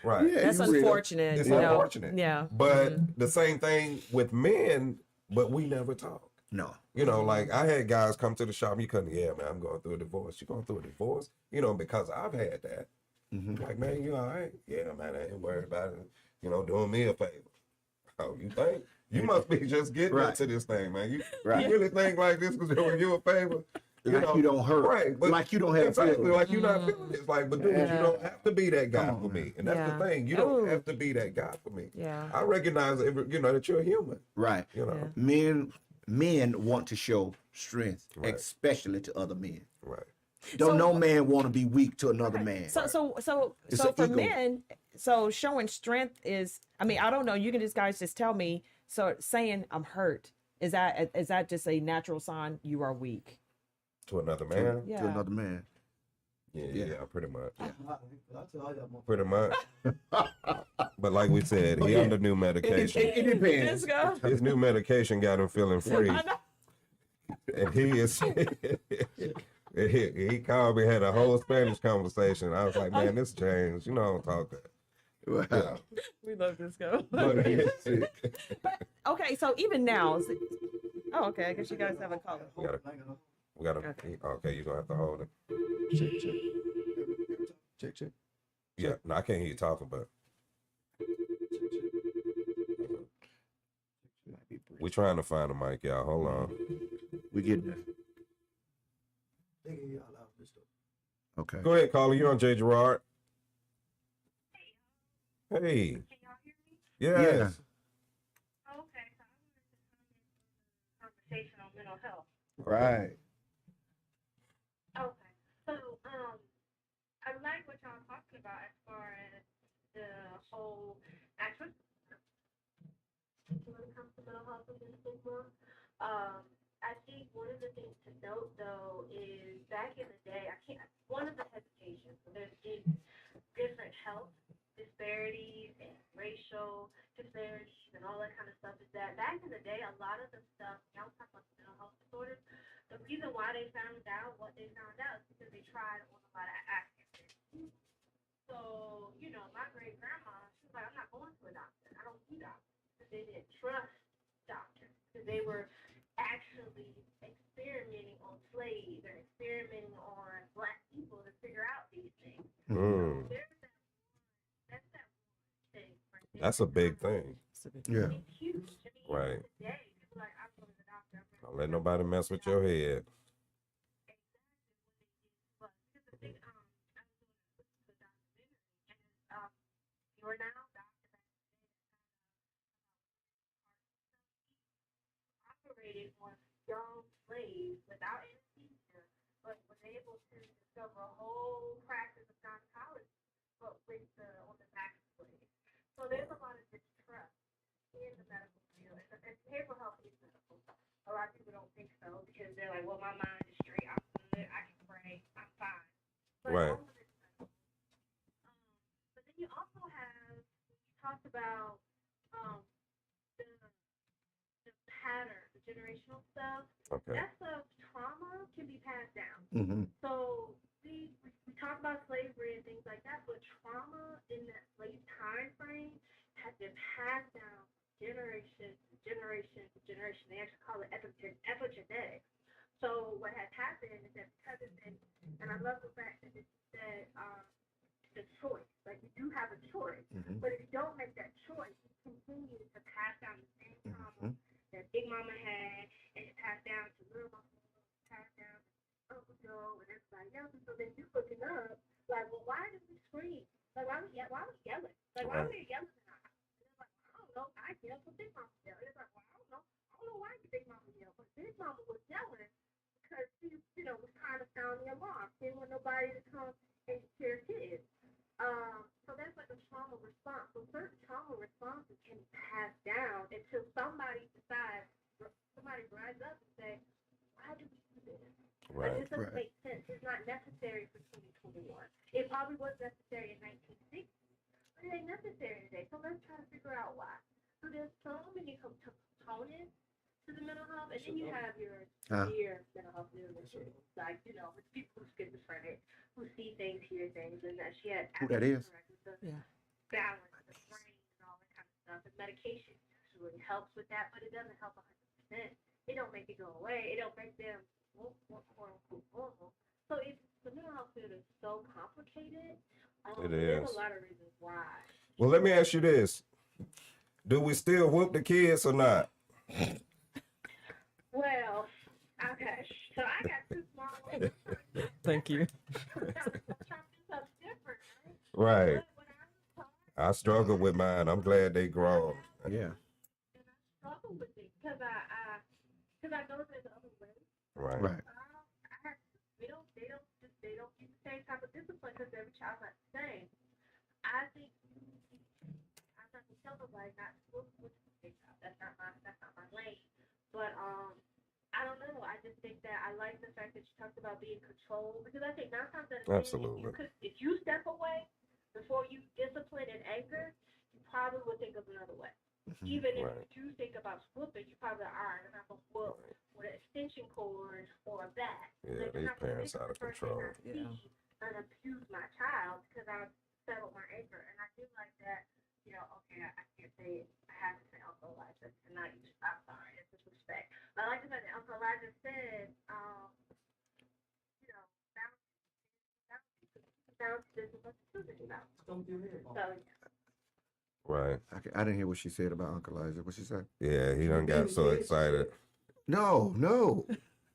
Right. Yeah, That's you real. unfortunate. It's you know? unfortunate. Yeah. But the same thing with men, but we never talk. No. Like I had guys come to the shop, you couldn't, yeah, man, I'm going through a divorce. You going through a divorce? Because I've had that. Like, man, you all right? Yeah, man, I ain't worried about it. Doing me a favor. Oh, you think? You must be just getting Right. into this thing, man. You Right. really think like this because doing you a favor? Like you don't hurt. Right. But Like you don't have exactly, feelings. like you're not feeling it. It's like, but dude, you don't have to be that guy Come on, for me. man. And that's Yeah. the thing. You don't Ooh. have to be that guy for me. Yeah. I recognize, that you're a human. Right. Yeah. Men want to show strength, Right. especially to other men. Right. Don't So- no man want to be weak to another man. So It's so an for ego. men, so showing strength is, I mean, I don't know, you can just tell me, so saying I'm hurt, is that just a natural sign you are weak? To another man? Yeah. To another man. Yeah, pretty much. I tell all y'all motherfuckers. Pretty much. But like we said, he under new medication. It depends. Disco. His new medication got him feeling free. I know. And he is he called me, had a whole Spanish conversation. I was like, man, this changed. I don't talk that. Wow. We love Disco. But Okay, so even now, oh, okay, I guess you guys have a color. we gotta okay, you're gonna have to hold it. Check. Yeah, no, I can't hear you talking, but we're trying to find a mic, y'all. Hold on. We getting there. They can hear y'all out this stuff. Okay. Go ahead, caller. You're on J.Gerrard. Hey. Can y'all hear me? Yes. Oh, okay, so I wanted to conversation on mental health. Right. Okay, so I like what y'all talking about as far as the whole actual when it comes to mental health and stigma. I think one of the things to note though is back in the day, one of the hesitations, so there's different health disparities and racial disparities and all that kind of stuff is that back in the day, a lot of the stuff, y'all talk about mental health disorders, the reason why they found out what they found out is because they tried on a lot of actors. So, my great grandma, she was like, I'm not going to a doctor. I don't do doctors. Because they didn't trust doctors. Because they were actually experimenting on slaves and experimenting on black people to figure out these things. Mm, That's that thing. Right there. that's a big thing. Yeah. It's huge. I mean, Right. today, people are like, I'm going to the doctor. Don't let nobody mess with your head. But here's the thing, I was doing a documentary, and you're now doctor operated on young slaves without anesthesia, but was able to discover a whole practice of gynecology, but with on the back of slaves. So there's a lot of distrust in the medical field, and behavioral health is medical. A lot of people don't think so because they're like, well, my mind is straight, I'm good, I can pray, I'm fine. But Right. all of it's medical. But then you also have, you talked about the pattern, the generational stuff. Okay. That stuff, trauma can be passed down. Mm-hmm. So we talk about slavery and things like that, but trauma in that slave time frame has been passed down generation to generation to generation. They actually call it epigenetics. So what has happened is that because it's been, and I love the fact that it said the choice, like we do have a choice, but if you don't make that choice, you continue to pass down the same trauma that Big Mama had, and it's passed down to Little Mama, passed down to Uncle Joe and everybody else. And so then you looking up, like, well, why did we scream? Like, why we yelling? Like, why were they yelling in our house? And they're like, well, I don't know. I yelled, but Big Mama yelled. It's like, well, I don't know. I don't know why Big Mama yelled, but Big Mama was yelling because she, was trying to sound the alarm. She didn't want nobody to come and scare kids. So that's like a trauma response. So certain trauma responses can be passed down until somebody decides, somebody rises up and say, why do we do this? Like, this doesn't make sense. It's not necessary for 2021. It probably was necessary in 1960, but it ain't necessary today. So let's try to figure out why. So there's so many components to the mental health, and then you have your severe mental health illnesses, like, with people who schizophrenic, who see things, hear things, and that she had Who that is? balance, the brain, and all that kind of stuff. And medication usually helps with that, but it doesn't help 100%. It don't make it go away. It don't make them quote unquote normal. So the mental health field is so complicated. It There's is. a lot of reasons why. Well, let me ask you this: do we still whoop the kids or not? Well, okay. So I got two small ones. Thank you. Right. I struggle with mine. I'm glad they grown. Yeah. And I struggle with it because I know there's other ways. Right. Right. They don't get the same type of discipline because every child's not the same. I think I'm not gonna tell nobody not to look with the big child. That's not my lane. But I don't know. I just think that I like the fact that you talked about being controlled because I think 9 times out of 10, Absolutely. if you step away before you discipline and anger, you probably would think of another way. Even if you think about whooping, you probably are, all right, I'm not gonna whoop with an extension cord or a bat. Yeah, Like, these I'm not gonna parents think out of the first thing control. I see and abuse my child because I've settled my anger, and I do like that. Okay, I can't say it. I have to say Uncle Elijah and not use. I'm sorry, it's disrespect. But I like the fact that Uncle Elijah said, boundaries. There's a bunch of children about. Don't do it. So yeah. Right. I didn't hear what she said about Uncle Isaac. What she said? Yeah, he done got so excited. No.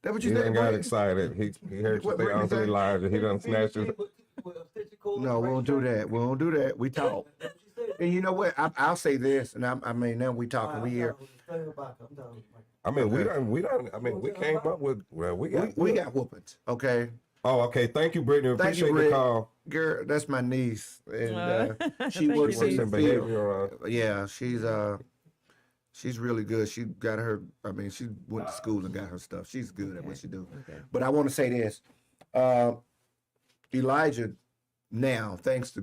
That what you He said? done got Brittany? excited. He heard you What say Brittany Uncle say? Elijah. He done snatched his. No, we won't do that. We won't do that. We talk. And you know what? I'll say this, and I mean, now we talking. We here. I mean, we Okay. done. I mean, we came up with. Well, we got. We got whoopings. Okay. Oh, okay. Thank you, Brittany. Thank you, Appreciate the Britt. call. Girl, that's my niece, and she Thank works you, Works in the in field. behavioral. Yeah, she's really good. She got her. I mean, she went to school and got her stuff. She's good at what she do. Okay. But I want to say this, Elijah. Now, thanks to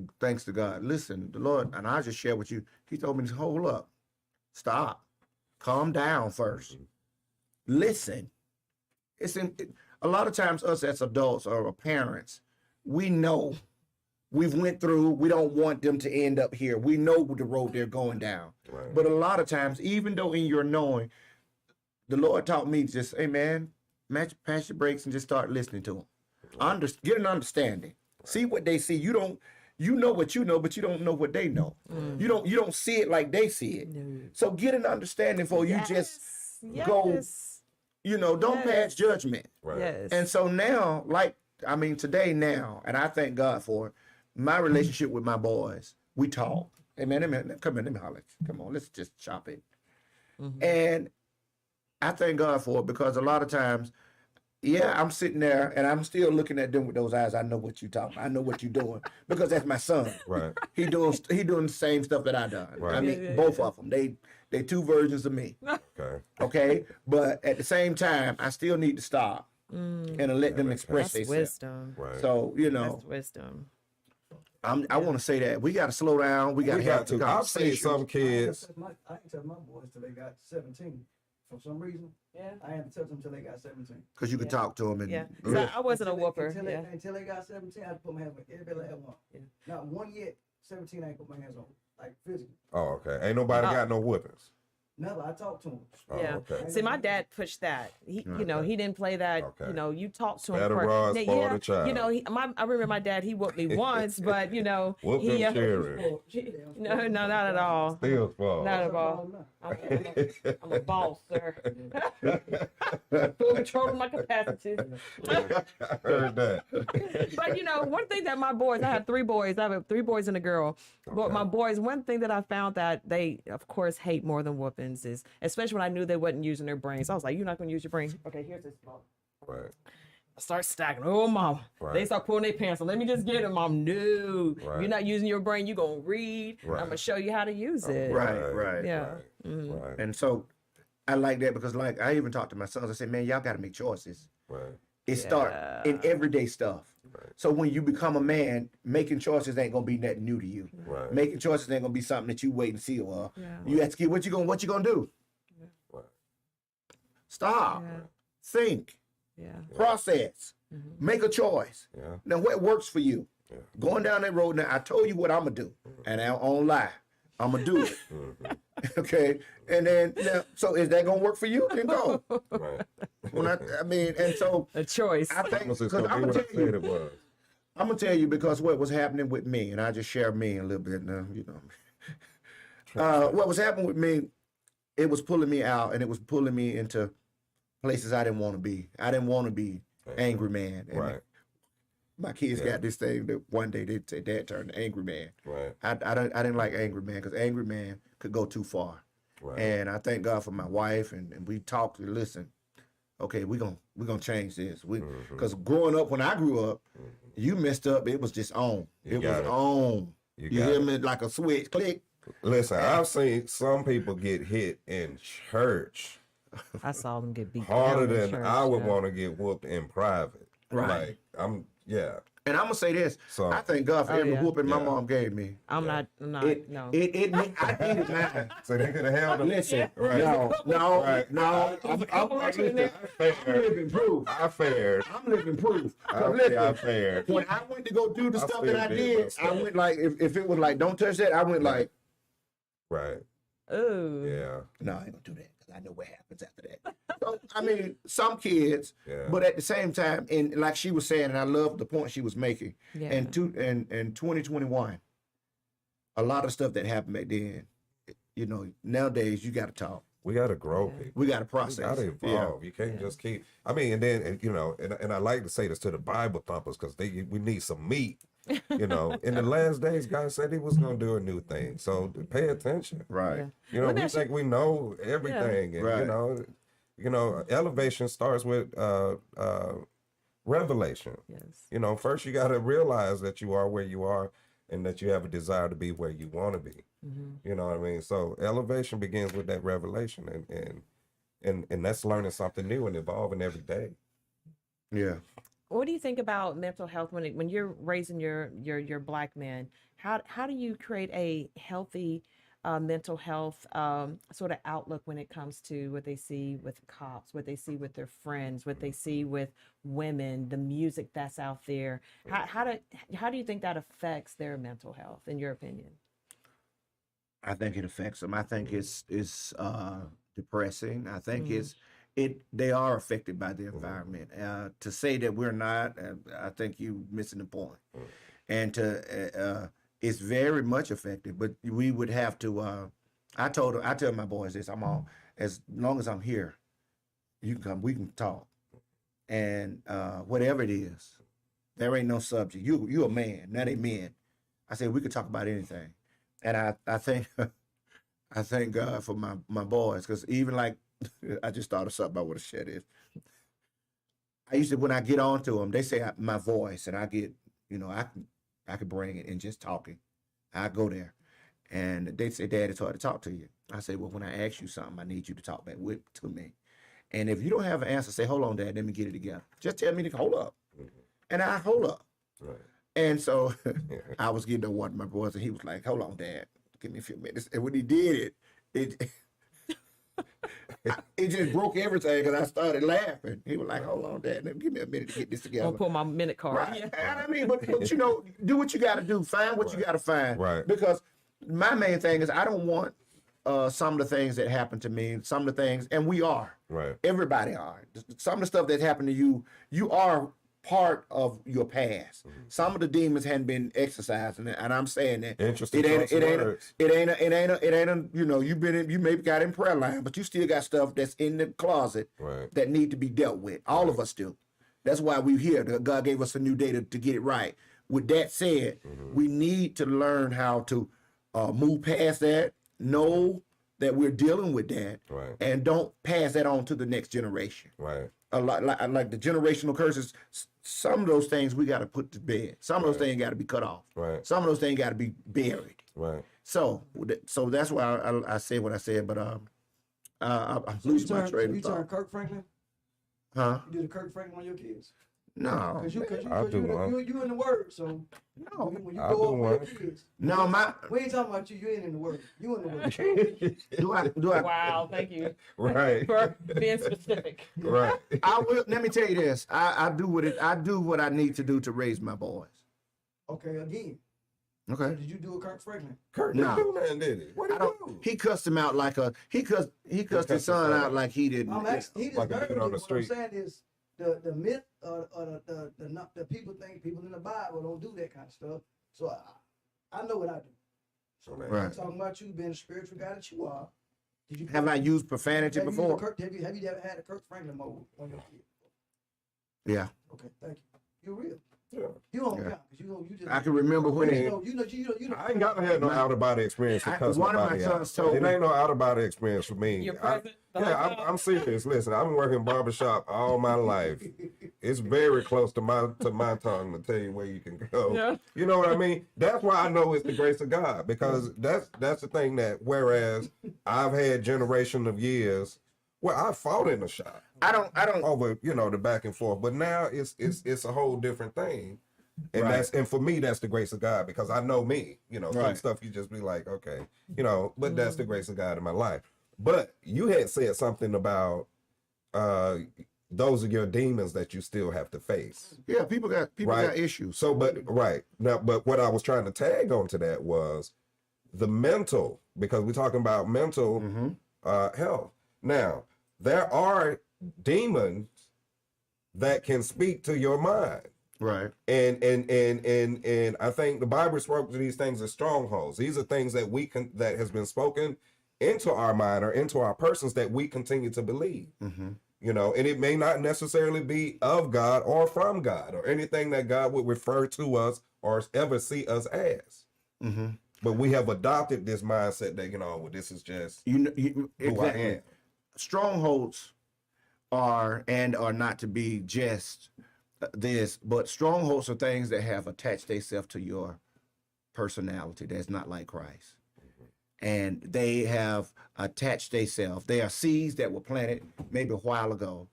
God. Listen, the Lord, and I just share with you. He told me to hold up, stop, calm down first. Listen. A lot of times us as adults or parents, we know we've went through. We don't want them to end up here. We know the road they're going down. Right. But a lot of times, even though in your knowing, the Lord taught me just, hey man, pass your brakes and just start listening to them. Get an understanding. See what they see. You know what you know, but you don't know what they know. You don't see it like they see it. No. So get an understanding for you just go, don't pass judgment. Right. Yes. And so now, today now, and I thank God for it, my relationship with my boys, we talk. Hey man, come here, let me holler. Come on, let's just chop it. And I thank God for it because a lot of times, yeah, I'm sitting there and I'm still looking at them with those eyes. I know what you talking. I know what you're doing because that's my son. Right. He doing the same stuff that I done. Right. I mean, both of them. They two versions of me. Okay. Okay, but at the same time, I still need to stop and let them express That's themselves. wisdom. Right. So That's wisdom. I want to say that we got to slow down. We got to have the I've seen conversation. some kids. I ain't touch my boys till they got 17. For some reason, Yeah. I had to touch them till they got 17. Because you can talk to them and Yeah. 'Cause I wasn't a Until whooper. Until, Yeah. until they got 17, I had to put my hands on every last one. Yeah. Not one yet. 17, I ain't put my hands on, like physically. Oh, okay. Ain't nobody got no whippings. Never. I talked to them. Oh, Yeah. okay. See, my dad pushed that. He, you know, he didn't play that. Okay. You know, you talk to him. Spare the first. rod, Now, spoil the child. You know, I remember my dad. He whooped me once, but you know, Whoop he. them children. No, not at all. Still small. Not at all. I'm a boss, sir. Full control of my capacity. Heard that. But you know, one thing that my boys, I have 3 boys. I have 3 boys and a girl. But my boys, one thing that I found that they, of course, hate more than whoopings is, especially when I knew they wasn't using their brains. I was like, "You're not going to use your brain." Okay, here's this ball. Right. I start stacking. Oh, mom. Right. They start pulling their pants on. Let me just get it, mom. No, Right. you're not using your brain. You're going to read. Right. I'm going to show you how to use it. Right. Yeah. Right. And so I like that because like I even talked to my sons. I said, man, y'all got to make choices. Right. It start in everyday stuff. Right. So when you become a man, making choices ain't gonna be nothing new to you. Right. Making choices ain't gonna be something that you wait and see. Or Yeah. you ask you what you gonna do. Right. Stop, Yeah. think, Yeah. process, make a choice. Yeah. Now what works for you? Yeah. Going down that road now, I told you what I'm gonna do, and I don't lie. I'm gonna do it. Okay, and then now, so is that gonna work for you? Then go. Right. When I mean, and so A choice. I think Almost because gonna I'm be gonna what I tell said you. it was. I'm gonna tell you because what was happening with me, and I just share me a little bit now, you know. What was happening with me, it was pulling me out, and it was pulling me into places I didn't want to be. I didn't want to be angry man. And Right. my kids got this thing that one day they say, "Dad turned to angry man." Right. I didn't like angry man because angry man could go too far. Right. And I thank God for my wife, and we talked and listen. Okay, we're gonna change this. Because growing up, when I grew up, you messed up. It was just on. You It was got it. on. You You got hear it. me like a switch, click. Listen, I've seen some people get hit in church I saw them get beat harder down in than church, I would yeah. want to get whooped in private. Right. Like And I'm gonna say this. So- I thank God for Oh, every yeah. whooping my Yeah. mom gave me. I'm not, It no. I needed mine. So they could have held them. Listen, Right. no. couple right in there. I'm living proof. I fared. I'm living proof. 'Cause I listen, fared. when I went to go do the I stuff still that I did did, my stuff. I went like, if it was like, don't touch that, I went like, Right. Ooh. Yeah. no, I ain't gonna do that because I know what happens after that. So, I mean, some kids, Yeah. but at the same time, and like she was saying, and I love the point she was making, Yeah. in 2021, a lot of stuff that happened back then, you know, nowadays you got to talk. We got to grow people. We got to We process. got to evolve. You can't just keep. I mean, and then and, you know, and I like to say this to the Bible thumpers because we need some meat. You know, in the last days, God said He was going to do a new thing. So pay attention. Right. Yeah. You know, Let me we ask you- think we know everything, and Right. you know, elevation starts with revelation. Yes. You know, first you got to realize that you are where you are, and that you have a desire to be where you want to be. Mm-hmm. You know what I mean? So elevation begins with that revelation, and that's learning something new and evolving every day. Yeah. What do you think about mental health when you're raising your black men? How do you create a healthy mental health sort of outlook when it comes to what they see with cops, what they see with their friends, what they see with women, the music that's out there? How do you think that affects their mental health, in your opinion? I think it affects them. I think it's depressing. I think they are affected by the environment. To say that we're not, I think you missing the point. And it's very much affected. But we would have to. I tell my boys this: as long as I'm here, you can come. We can talk, and whatever it is, there ain't no subject. You a man, not a men. I said we could talk about anything. And I think I thank God for my boys, because even like I just thought of something I would have shared it. I used to, when I get on to them, they say my voice, and I get, I can bring it in just talking. I go there, and they say, Dad, it's hard to talk to you. I say, well, when I ask you something, I need you to talk back to me. And if you don't have an answer, say, hold on, Dad, let me get it together. Just tell me to hold up. And I hold up. Right. And so I was getting to one of my boys, and he was like, hold on, Dad, give me a few minutes. And when he did it it just broke everything because I started laughing. He was like, hold on, Dad, give me a minute to get this I'm together. gonna pull my minute card. Right. Yeah. And I mean, but do what you got to do. Find what you got to find. Right. Because my main thing is I don't want some of the things that happen to me, some of the things, and we are. Right. Everybody are. Some of the stuff that happened to you, you are part of your past. Mm-hmm. Some of the demons hadn't been exercised, and I'm saying that interesting. It ain't you maybe got in prayer line, but you still got stuff that's in the closet that need to be dealt with. All of us do. That's why we're here. God gave us a new day to get it right. With that said, we need to learn how to move past that, know that we're dealing with that, and don't pass that on to the next generation. Right. A lot like the generational curses. Some of those things we got to put to bed. Some of those things got to be cut off. Right. Some of those things got to be buried. Right. So that's why I said what I said. But I'm losing my train of thought. You turned Kirk Franklin? Huh? You did a Kirk Franklin on your kids? No. Because you in the Word, so no. When you go over your kids. No, we ain't talking about you. You ain't in the Word. You in the Word. do I? Wow, thank you. Right. For being specific. Right. I will. Let me tell you this. I do what I need to do to raise my boys. Okay. Again. Okay. So did you do a Kirk Franklin? Kirk didn't do nothing, did he? What did he do? He cussed him out like he cussed his son out like he didn't. He just like a dude on the street. What I'm saying is the myth or the people think people in the Bible don't do that kind of stuff. So I know what I do. So I'm talking about you being a spiritual guy that you are. Have I used profanity before? Have you ever had a Kirk Franklin mode on your kid? Yeah. Okay, thank you. You're real. Yeah. You don't count because you just. I can remember when I ain't got to have no out of body experience to cuss one of my somebody sons out. told It me. ain't no out of body experience for me. You're present. I'm serious. Listen, I've been working barbershop all my life. It's very close to my tongue to tell you where you can go. Yeah. You know what I mean? That's why I know it's the grace of God, because that's the thing that whereas I've had generation of years where I fought in the shop. I don't over, the back and forth, but now it's a whole different thing. And and for me that's the grace of God, because I know me, some stuff you just be like, okay, but that's the grace of God in my life. But you had said something about those are your demons that you still have to face. Yeah, people got issues. So but what I was trying to tag onto that was the mental, because we're talking about mental health. Now, there are demons that can speak to your mind. Right. And I think the Bible spoke to these things as strongholds. These are things that that has been spoken into our mind or into our persons that we continue to believe. Mm-hmm. And it may not necessarily be of God or from God or anything that God would refer to us or ever see us as. Mm-hmm. But we have adopted this mindset that, this is just who I am. Strongholds are not to be just this, but strongholds are things that have attached themselves to your personality that's not like Christ. And they have attached themselves. They are seeds that were planted maybe a while ago,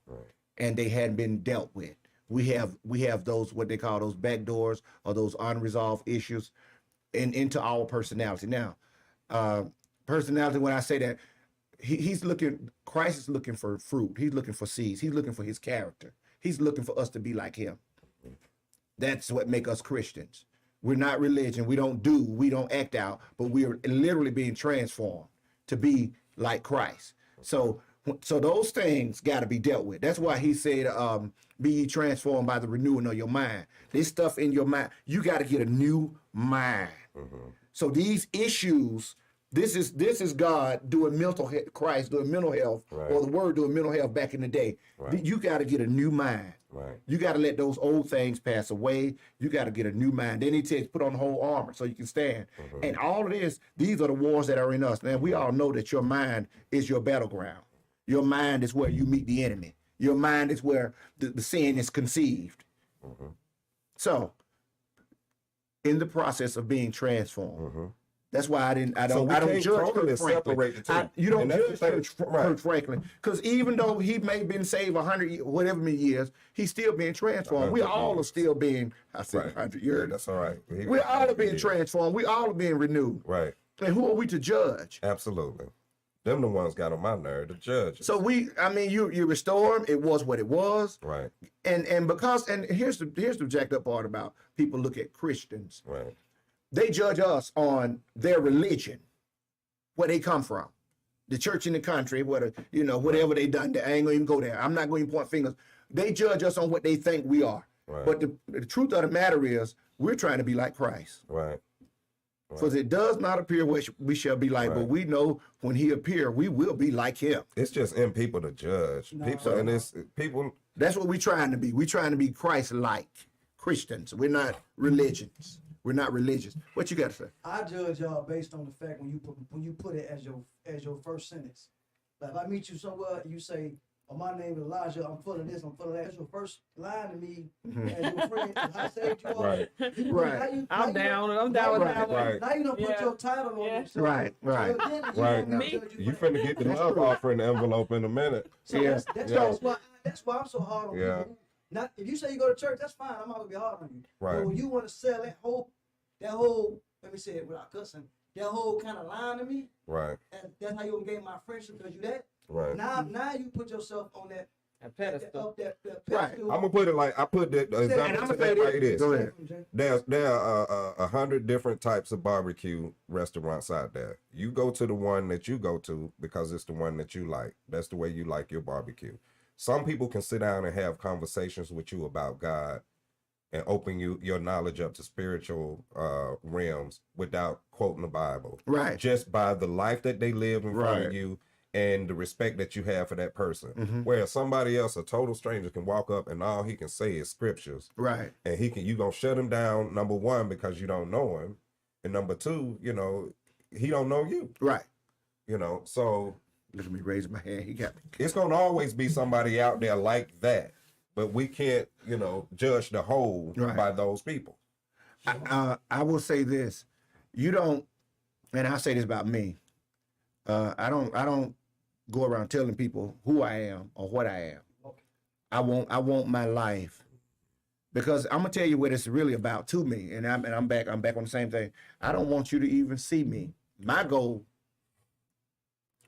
and they hadn't been dealt with. We have those, what they call those back doors or those unresolved issues into our personality. Now, personality, when I say that, Christ is looking for fruit. He's looking for seeds. He's looking for his character. He's looking for us to be like him. That's what makes us Christians. We're not religion. We don't act out, but we are literally being transformed to be like Christ. So those things got to be dealt with. That's why he said, be ye transformed by the renewing of your mind. This stuff in your mind, you got to get a new mind. Mm-hmm. So these issues, this is God doing Christ doing mental health, or the Word doing mental health back in the day. Right. You got to get a new mind. Right. You got to let those old things pass away. You got to get a new mind. Then he says, put on the whole armor so you can stand. Mm-hmm. And all of this, these are the wars that are in us. Now, we all know that your mind is your battleground. Your mind is where you meet the enemy. Your mind is where the sin is conceived. So, in the process of being transformed, that's why I don't judge totally Kirk Franklin. separate the two. You don't And that's judge the thing, Kirk Franklin, because even though he may have been saved 100, whatever many years, he's still being transformed. We all are still being, I said 100 years. That's all right. We all are being transformed. We all are being renewed. Right. And who are we to judge? Absolutely. Them the ones got on my nerve, the judges. So you restore him. It was what it was. Right. And here's the jacked up part about people look at Christians. Right. They judge us on their religion, where they come from, the church in the country, whatever they done. I ain't gonna even go there. I'm not going to point fingers. They judge us on what they think we are. Right. But the truth of the matter is, we're trying to be like Christ. Right. Because it does not appear what we shall be like, but we know when he appear, we will be like him. It's just in people to judge. People. That's what we're trying to be. We're trying to be Christ-like Christians. We're not religions. We're not religious. What you got to say? I judge y'all based on the fact when you put it as your first sentence. Like if I meet you somewhere, you say, "Oh, my name is Elijah. I'm full of this. I'm full of that." That's your first line to me as your friend. I saved you all. Right. Right. I'm down with that one. Right. Now you don't put Yeah. your title on Yeah. yourself. Right. Right. You finna get the That's love true. offering envelope in a minute. So Yeah. that's why I'm so hard on Yeah. people. Not if you say you go to church, that's fine. I'm not gonna be hard on you. Right. But when you want to sell that whole, let me say it without cussing, that whole kind of line to me, Right. that's how you gonna gain my friendship because you that. Right. Now you put yourself on that pedestal. that Right. pedestal. I'm gonna put it like I put the And example I'm to gonna that say like this. Go ahead. There are 100 different types of barbecue restaurants out there. You go to the one that you go to because it's the one that you like. That's the way you like your barbecue. Some people can sit down and have conversations with you about God and open your knowledge up to spiritual realms without quoting the Bible. Right. Just by the life that they live in front of Right. you and the respect that you have for that person. Mhm. Whereas somebody else, a total stranger, can walk up and all he can say is scriptures. Right. And you gonna shut him down, number one, because you don't know him. And number two, he don't know you. Right. So Look at me raising my hand. He got me. it's gonna always be somebody out there like that. But we can't, judge the whole Right. by those people. I will say this. You don't, and I'll say this about me. I don't go around telling people who I am or what I am. I want my life, because I'm gonna tell you what it's really about to me. And I'm back on the same thing. I don't want you to even see me. My goal,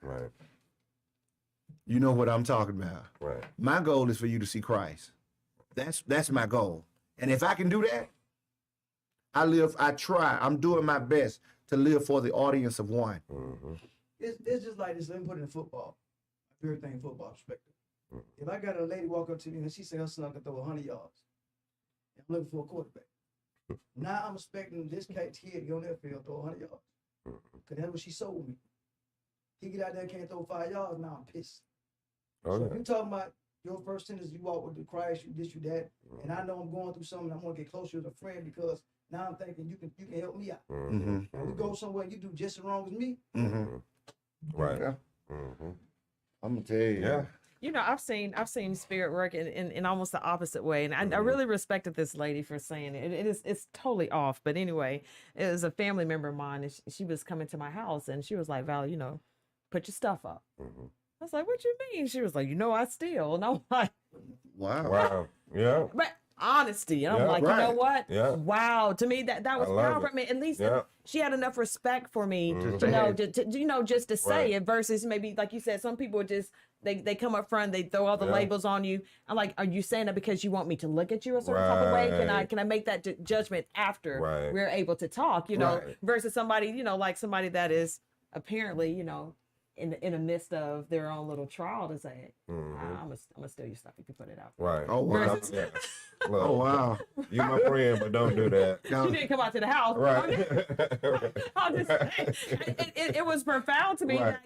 Right. you know what I'm talking about. Right. My goal is for you to see Christ. That's my goal. And if I can do that, I'm doing my best to live for the audience of one. Mm-hmm. It's just like this. Let me put it in football. Everything football perspective. If I got a lady walk up to me and she said her son can throw 100 yards, I'm looking for a quarterback. Now I'm expecting this kid to get on that field throw 100 yards. Because that's what she sold me. He get out there, can't throw 5 yards, now I'm pissed. Oh, So yeah. if you're talking about your first sentence, you walk with the Christ, you this, you that, and I know I'm going through something, I want to get closer as a friend because now I'm thinking you can help me out. Mm-hmm. When you go somewhere, you do just as wrong as me. Mm-hmm. Right. Yeah. Mm-hmm. I'm gonna tell you. Yeah. I've seen spirit work in almost the opposite way, and I really respected this lady for saying it. It's totally off, but anyway, it was a family member of mine, and she was coming to my house, and she was like, "Val, put your stuff up." Mm-hmm. I was like, "What you mean?" She was like, "I steal," and I'm like, Wow. Wow. Yeah. "But honesty," and I'm Yeah, like, "You know right. what? Yeah. Wow." To me, that was I love powerful. it. I mean, at least Yeah. she had enough respect for me, Mhm. just to say Right. it versus maybe like you said, some people just they come up front, they throw all the labels on you. I'm like, are you saying that because you want me to look at you a certain type of way? Right. Can I make that judgment after Right. we're able to talk? Right. Versus somebody like somebody that is apparently in the midst of their own little trial to say, Mhm. I'm gonna steal your stuff if you put it out. Right. Oh, wow. Yeah. Look, Oh wow. you my friend, but don't do that. She didn't come out to the house. Right. I'm just saying, it was profound to me, Right.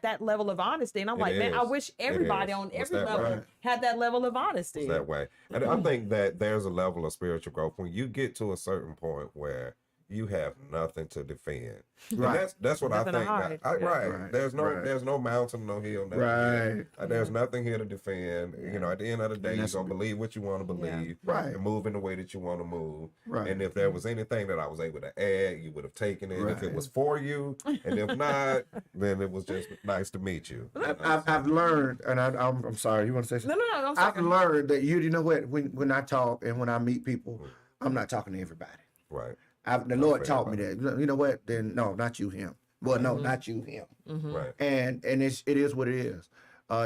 that level of honesty. And I'm It like, man, I is. wish It everybody is. on It's every that level way. had that level of honesty. It's that way. And I think that there's a level of spiritual growth when you get to a certain point where you have nothing to defend. Right. And that's what Nothing to I think. hide. Yeah. Right. Right. There's Right. no mountain, no hill, nothing Right. here. There's nothing here to defend. You know, at the end of the day, you're that's- gonna believe what you want to believe, Right. and move in the way that you want to move. Right. And if there was anything that I was able to add, you would have taken it. If it Right. was for you, and if not, then it was just nice to meet you. I've learned, and I'm sorry. You want to say No, something? no, no. I'm I've sorry. learned that you know what? When I talk and when I meet people, I'm not talking to everybody. Right. The Lord fair taught me that. You know what? Then no, not you, him. Well, no, not you, him. Right. And it is what it is.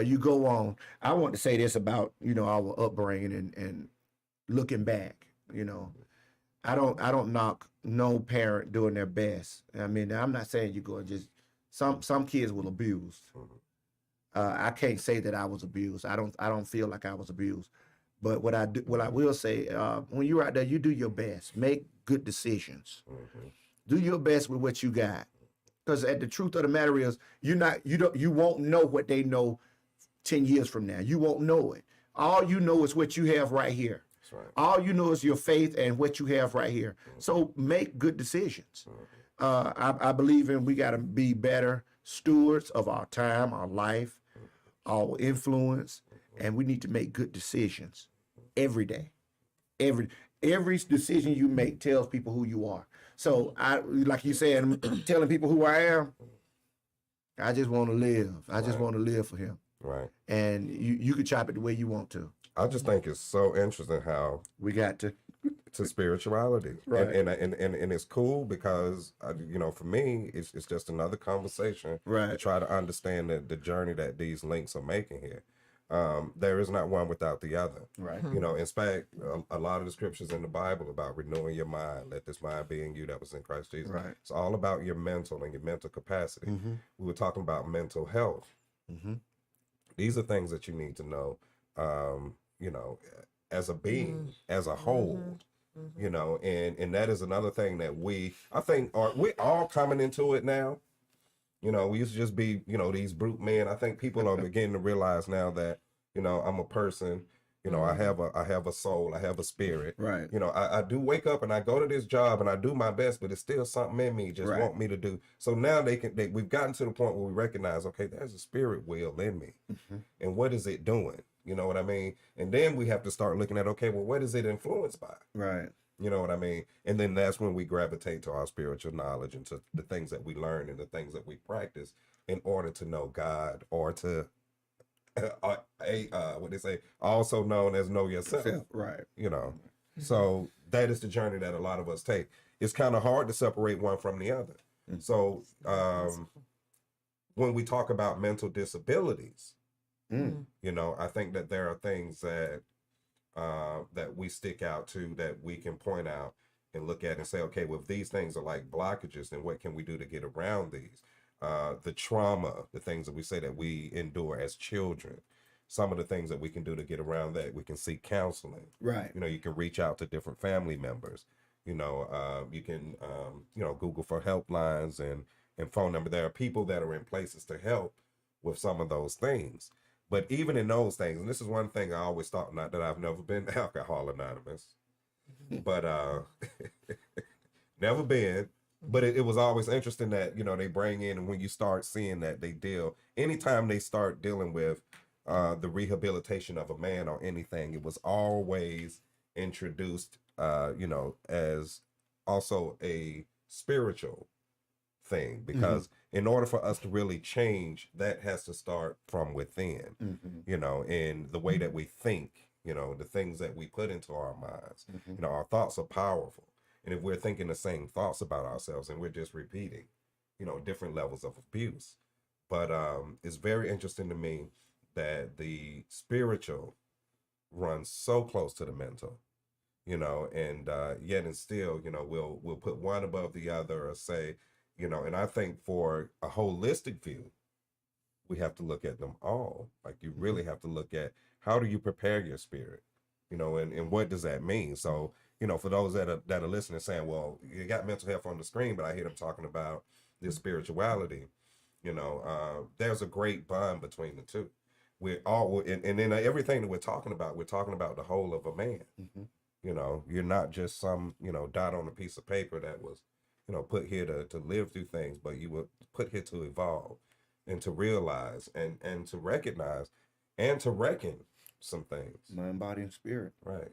You go on. I want to say this about our upbringing and looking back. I don't knock no parent doing their best. I mean, I'm not saying you go and just some kids will abuse. I can't say that I was abused. I don't feel like I was abused. But what I will say, when you're out there, you do your best. Make good decisions. Do your best with what you got. Because the truth of the matter is, you won't know what they know 10 years from now. You won't know it. All you know is what you have right here. That's right. All you know is your faith and what you have right here. So make good decisions. I believe we got to be better stewards of our time, our life, our influence, and we need to make good decisions every day. Every decision you make tells people who you are. So like you said, I'm telling people who I am. I just want to live. I just want to live for him. Right. And you can chop it the way you want to. I just think it's so interesting how We got to. spirituality, Right. and it's cool because for me it's just another conversation to Right. try to understand the journey that these links are making here. There is not one without the other. Right. In fact, a lot of the scriptures in the Bible about renewing your mind, let this mind be in you that was in Christ Jesus. Right. It's all about your mental and your mental capacity. Mm-hmm. We were talking about mental health. Mm-hmm. These are things that you need to know, as a being, as a whole, and that is another thing that we're all coming into it now. We used to just be, these brute men. I think people are beginning to realize now that, I'm a person, I have a soul, I have a spirit. Right. I do wake up and I go to this job and I do my best, but it's still something in me just Right. want me to do. So now we've gotten to the point where we recognize, okay, there's a spirit will in me. And what is it doing? You know what I mean? And then we have to start looking at, okay, well, what is it influenced by? Right. You know what I mean? And then that's when we gravitate to our spiritual knowledge and to the things that we learn and the things that we practice in order to know God, or to what they say, also known as know yourself. Right. So that is the journey that a lot of us take. It's kind of hard to separate one from the other. So when we talk about mental disabilities, I think that there are things that that we stick out to, that we can point out and look at and say, okay, well, if these things are like blockages, then what can we do to get around these? The trauma, the things that we say that we endure as children, some of the things that we can do to get around that, we can seek counseling. Right. You can reach out to different family members. You can, Google for helplines and phone number. There are people that are in places to help with some of those things. But even in those things, and this is one thing I always thought, not that I've never been to Alcohol Anonymous, but never been. But it was always interesting that, they bring in, and when you start seeing that anytime they start dealing with the rehabilitation of a man or anything, it was always introduced, as also a spiritual thing, because in order for us to really change, that has to start from within, in the way that we think, the things that we put into our minds. Our thoughts are powerful. And if we're thinking the same thoughts about ourselves and we're just repeating, different levels of abuse. But it's very interesting to me that the spiritual runs so close to the mental, and yet and still, we'll put one above the other, or say, and I think for a holistic view, we have to look at them all. Like, you really have to look at, how do you prepare your spirit, and what does that mean? So, for those that are listening, saying, well, you got mental health on the screen, but I hear them talking about this spirituality, there's a great bond between the two. We're all, and then everything that we're talking about the whole of a man, You know, you're not just some, you know, dot on a piece of paper that was, you know, put here to live through things, but you were put here to evolve and to realize and to recognize and to reckon some things. Mind, body, and spirit. Right.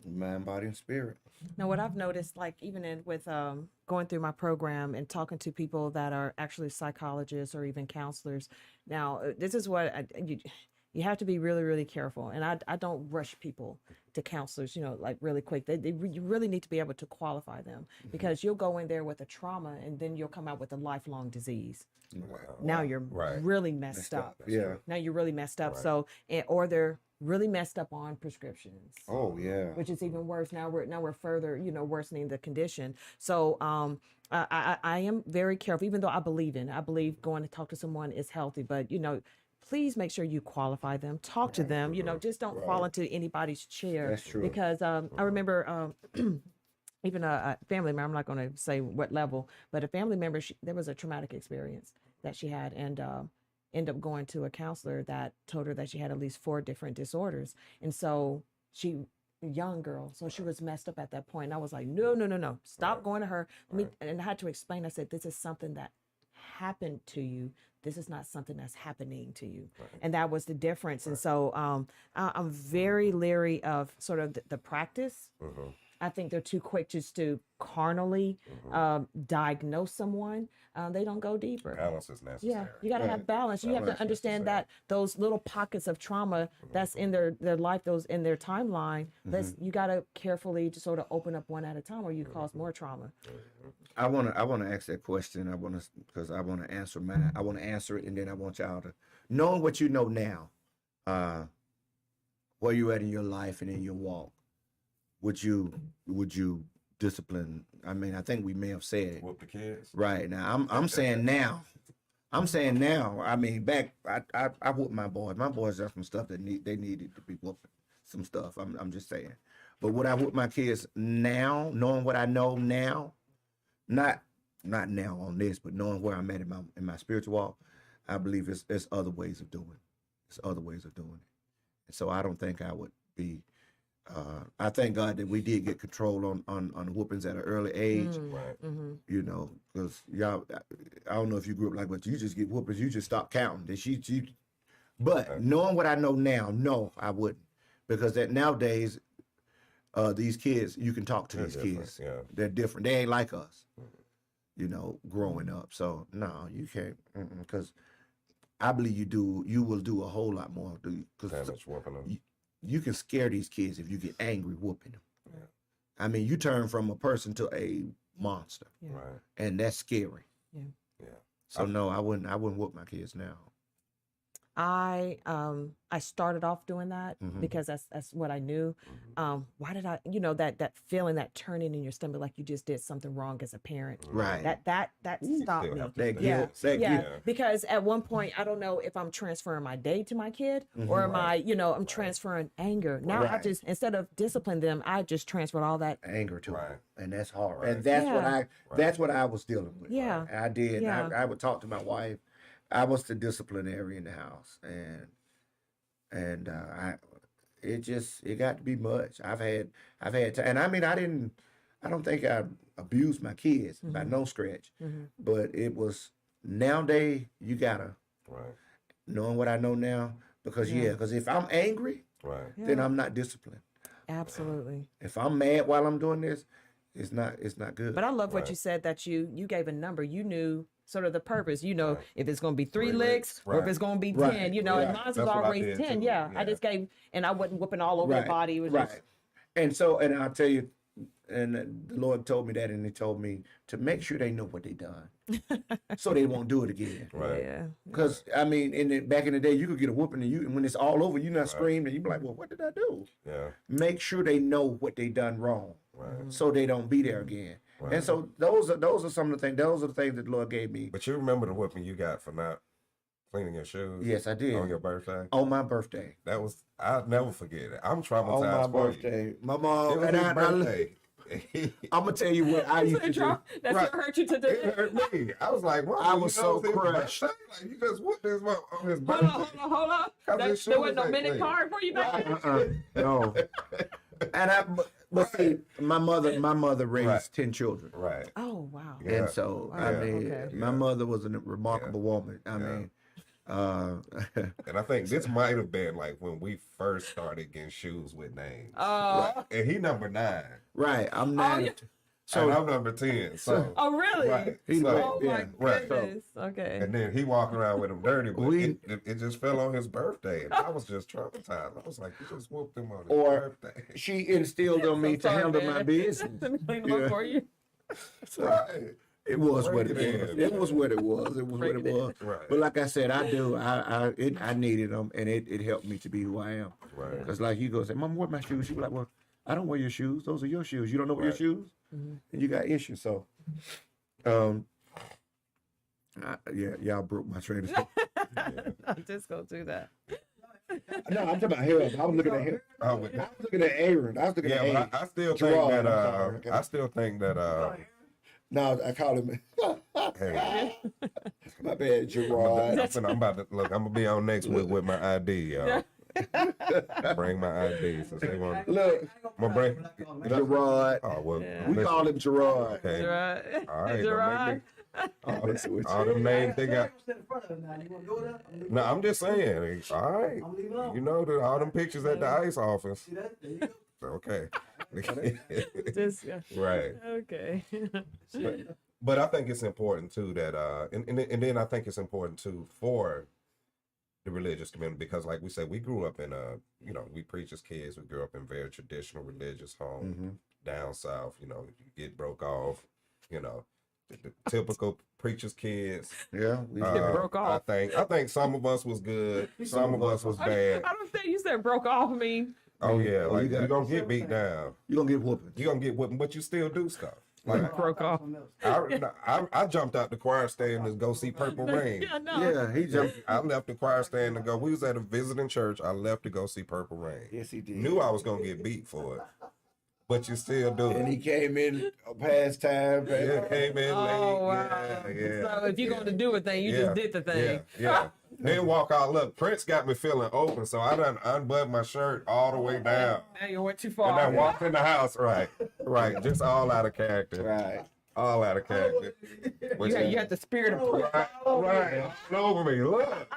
Mind, body, and spirit. Now, what I've noticed, like even with going through my program and talking to people that are actually psychologists or even counselors, now this is what you have to be really, really careful. And I don't rush people to counselors, you know, like really quick. You really need to be able to qualify them, because you'll go in there with a trauma and then you'll come out with a lifelong disease. Wow. Now you're Right. really messed up. Yeah. Now you're really messed up. Right. So, or they're really messed up on prescriptions. Oh yeah. Which is even worse. Now we're further, you know, worsening the condition. So I am very careful, even though I believe going to talk to someone is healthy, but you know, please make sure you qualify them, talk to them, you know, just don't fall into anybody's chair. That's true. Because I remember even a family member, I'm not going to say what level, but a family member, there was a traumatic experience that she had, and ended up going to a counselor that told her that she had at least 4 different disorders. And so young girl, so she was messed up at that point. And I was like, no, stop going to her. And I had to explain, I said, this is something that happened to you. This is not something that's happening to you. And that was the difference. And so I'm very leery of sort of the practice. I think they're too quick just to carnally diagnose someone. They don't go deeper. Balance is necessary. Yeah, you got to have balance. You have to understand that those little pockets of trauma that's in their life, those in their timeline, you got to carefully just sort of open up one at a time, or you cause more trauma. I want to ask that question. Because I want to answer mine. I want to answer it, and then I want y'all to, knowing what you know now, where you at in your life and in your walk, would you discipline? I mean, I think we may have said it. Whoop the kids. Right now, I'm saying now. I'm saying now. I mean, back I whooped my boys. My boys are some stuff that they needed to be whooping. Some stuff. I'm just saying. But would I whoop my kids now, knowing what I know now? Not now on this, but knowing where I'm at in my spiritual walk, I believe it's other ways of doing it. It's other ways of doing it. And so I don't think I would be. I thank God that we did get control on whoopings at an early age. Right. You know, because y'all, I don't know if you grew up like, but you just get whoopings, you just stop counting. But knowing what I know now, no, I wouldn't, because that nowadays, these kids, you can talk to these kids. Yeah. They're different. They ain't like us. You know, growing up. So no, you can't, because I believe you will do a whole lot more. Because Damage whooping them. you can scare these kids if you get angry whooping them. Yeah. I mean, you turn from a person to a monster, Yeah. Right. and that's scary. Yeah. Yeah. So no, I wouldn't whoop my kids now. I started off doing that because that's what I knew. Why did I, you know, that feeling, that turning in your stomach like you just did something wrong as a parent. Right. That stopped me. That Yeah, guilt. That yeah. guilt. Because at one point I don't know if I'm transferring my day to my kid or am I, you know, I'm transferring anger. Now I Right. just, instead of discipline them, I just transferred all that. Anger to Right. them, and that's hard. Right. And that's Yeah. that's what I was dealing with. Yeah. I did. Yeah. I would talk to my wife. I was the disciplinary in the house, and it got to be much. I've had and I mean, I don't think I abused my kids by no stretch, but it was nowadays you gotta, Right. knowing what I know now, because if I'm angry, Right. then I'm not disciplined. Absolutely. If I'm mad while I'm doing this, it's not good. But I love what Right. you said, that you gave a number. You knew sort of the purpose. You know, if it's going to be 3 3 licks or if Right. it's going to be 10, Right. you know, and Yeah. mine was That's what I always did 10. too. Yeah. I Yeah. just gave, and I wasn't whooping all over the body. It was right. just, And so, and I'll tell you, and the Lord told me that, and He told me to make sure they know what they done, so they won't do it again. Right. yeah. Because I mean, back in the day, you could get a whooping, and when it's all over, you're not screaming. You be like, "Well, what did I do?" Yeah. Make sure they know what they done wrong, Right. so they don't be there again. Right. And so those are some of the things. Those are the things that the Lord gave me. But you remember the whooping you got for not cleaning your shoes? Yes, I did. On your birthday? On my birthday. That was, I'll never forget it. I'm On traumatized my for you. birthday, my It mom was and his I. birthday. I'm gonna tell you what I used to do. That's Right. what hurt you to do. It hurt me. I was like, "Wow!" I was so crushed. Like, you just whooped this on his Hold birthday. on. Cause There his wasn't shoes no ain't minute clean. card for you back then? No. but see, my mother raised Right. 10 children. Right. Oh wow. Yeah. And so, Wow, I mean, okay. my mother was a remarkable woman. I mean, And I think this might have been like when we first started getting shoes with names. Oh. And he number 9. right. I'm Oh, not. yeah. So I'm number 10. So Oh really? right. He So, Oh my Yeah, right. goodness. Okay. and then he walking around with him dirty, but We- it just fell on his birthday, and I was just traumatized. I was like, you just whooped him on his Or- birthday. She instilled on me So to sorry, handle man. my business. Let me clean them up Yeah. for you. Right. It was what it Break it was. in. It was what it was. It was what Break it it in. was. Right. But like I said, I needed them, and it helped me to be who I am. Right. Because like you go say, Mom, wear my shoes. She be like, well, I don't wear your shoes. Those are your shoes. You don't know what your Right. shoes, Mhm. and you got issues. So, yeah, y'all broke my train of thought. I'm just gonna do that. No, I'm talking about hair. I was looking at hair. Oh, I but- was looking at Aaron. I was looking at Yeah, Aaron. but I still Gerrard, think that I'm sorry, okay. I still think that No, I called him. hey, My bad, Gerard. I'm about to look. I'm gonna be on next week with my ID, y'all. Bring my ID since they want. Look, My brain. Gerard. Oh well, Yeah. We listen, call him Gerard. okay. Gerard. All right, don't Gerard. make me. Oh, that's what All them names they got. Stand in front of it now. You want to go there? I'm leaving No, alone. I'm just saying. All right, I'm leaving alone. you know that all them pictures at the ICE office. See that? There you go. Okay. Just, Right. okay. But I think it's important too that and then I think it's important too for the religious community, because like we said, we grew up in we preach as kids, we grew up in very traditional religious home down south. You get broke off, the typical preacher's kids. Yeah, we Get broke off. I think some of us was good, some of us was bad. I don't think you said broke off me. Oh yeah, Oh, like you got- you're gonna get beat down. you gonna get whooping. You're gonna get whipped, but you still do stuff. Like Broke off. I jumped out the choir stand to go see Purple Rain. Yeah, no. Yeah, he jumped. I left the choir stand to go. We was at a visiting church. I left to go see Purple Rain. Yes, he did. Knew I was gonna get beat for it, but you still do And it. he came in past time. Yeah, came in Oh late. wow. Yeah. So if you're going to do a thing, you just did the thing. Yeah. Then walk out. Look, Prince got me feeling open, so I done unbuttoned my shirt all the way down, Now you went too and far. I walked in the house. Right, just all out of character. Right. All out of character. You had the spirit of Right, right. All over me. Look.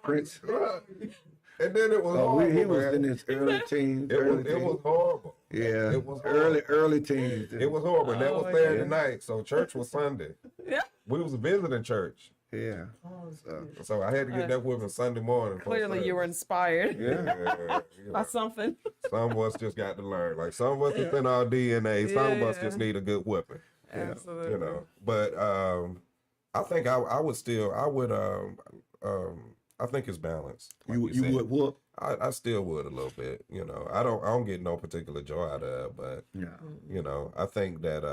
Prince. And then it was Oh, horrible, he was man. in his early teens. It early was teens. horrible. Yeah, it was early teens. It was horrible. That was Oh, Saturday yeah. night, so church was Sunday. Yeah. We was visiting church, Yeah. so I had to get that whipping Sunday morning. before Clearly, you were service. inspired Yeah, by something. some of us just got to learn. Like some of us it's in our DNA. Some of us Yeah. just need a good whipping. Absolutely. But I think I think it's balanced. like You said. would whoop. I still would a little bit. I don't get no particular joy out of it, but Yeah. I think that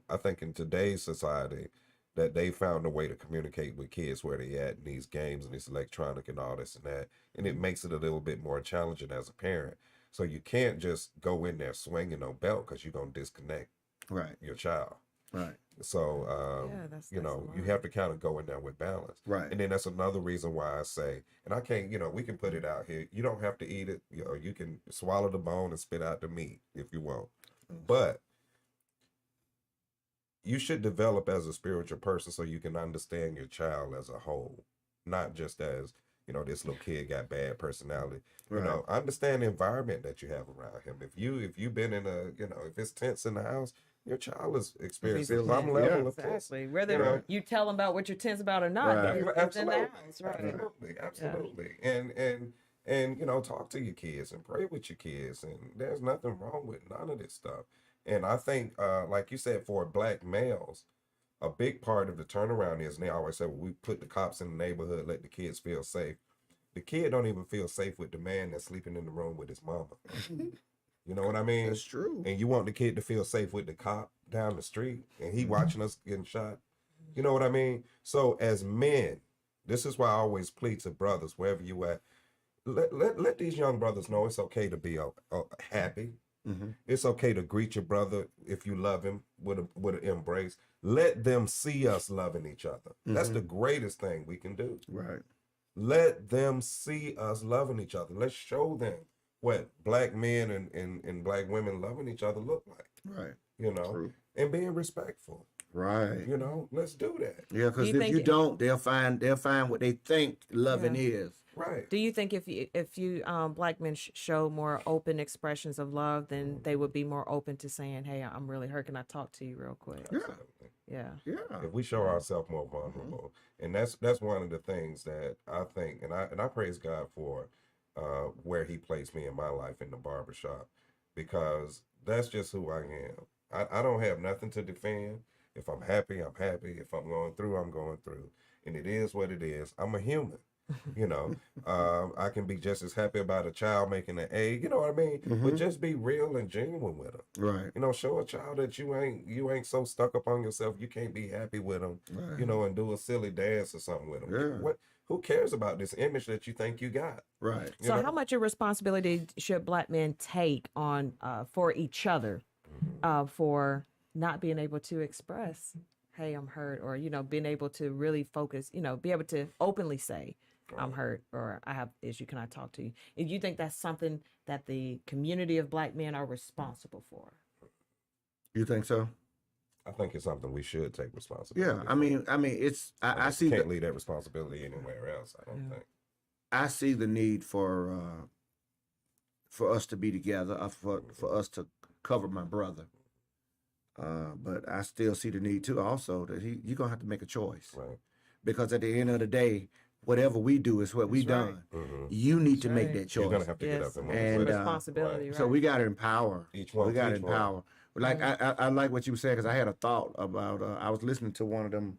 I think in today's society that they found a way to communicate with kids where they at in these games and this electronic and all this and that, and it makes it a little bit more challenging as a parent. So you can't just go in there swinging no belt because you're gonna disconnect Right. your child. Right. So Yeah, that's you a lot. have to kind of go in there with balance. Right. And then that's another reason why I say, and I can't, we can put it out here. You don't have to eat it. You can swallow the bone and spit out the meat if you want. But you should develop as a spiritual person so you can understand your child as a whole, not just as, this little kid got bad personality. Right. Understand the environment that you have around him. If you've been in if it's tense in the house, your child is experiencing some level of tense. Exactly. Whether you tell them about what you're tense about or not, Right. it's in the house, right? Absolutely. And talk to your kids and pray with your kids, and there's nothing wrong with none of this stuff. And I think, like you said, for Black males, a big part of the turnaround is, and they always say, well, we put the cops in the neighborhood, let the kids feel safe. The kid don't even feel safe with the man that's sleeping in the room with his mama. You know what I mean? That's true. And you want the kid to feel safe with the cop down the street and he watching us getting shot. You know what I mean? So as men, this is why I always plead to brothers, wherever you at, let these young brothers know it's okay to be happy. Mm-hmm. It's okay to greet your brother if you love him with an embrace. Let them see us loving each other. That's the greatest thing we can do. Right. Let them see us loving each other. Let's show them what black men and black women loving each other look like. Right. You know, True. and being respectful. Right. You know, let's do that. Yeah, because Do you if think you don't, they'll find what they think loving is. Right. Do you think if you black men show more open expressions of love, then they would be more open to saying, "Hey, I'm really hurt. Can I talk to you real quick?" Yeah. Absolutely. Yeah. Yeah. If we show ourselves more vulnerable, and that's one of the things that I think, and I praise God for where He placed me in my life in the barbershop, because that's just who I am. I don't have nothing to defend. If I'm happy, I'm happy. If I'm going through, I'm going through, and it is what it is. I'm a human. You know, I can be just as happy about a child making an A. You know what I mean? But just be real and genuine with them. Right. You know, show a child that you ain't so stuck up on yourself. You can't be happy with them. Right. You know, and do a silly dance or something with them. Yeah. Who cares about this image that you think you got? Right. You So, know? how much of responsibility should black men take on for each other for not being able to express, "Hey, I'm hurt," or being able to really focus, be able to openly say, "I'm hurt," or "I have issue. Can I talk to you?" If you think that's something that the community of black men are responsible for. You think so? I think it's something we should take responsibility. Yeah. I mean, it's I see can't leave that responsibility anywhere else. I don't think. I see the need for us to be together, for us to cover my brother. But I still see the need too, also, that you're gonna have to make a choice, Right. because at the end of the day, whatever we do is what we That's right. done. You need to make right. that You're choice. gonna have to get Yes, up and and, move. responsibility. Right. So we got to empower. Each one We got to teach one. empower. Like I like what you were saying, because I had a thought about. I was listening to one of them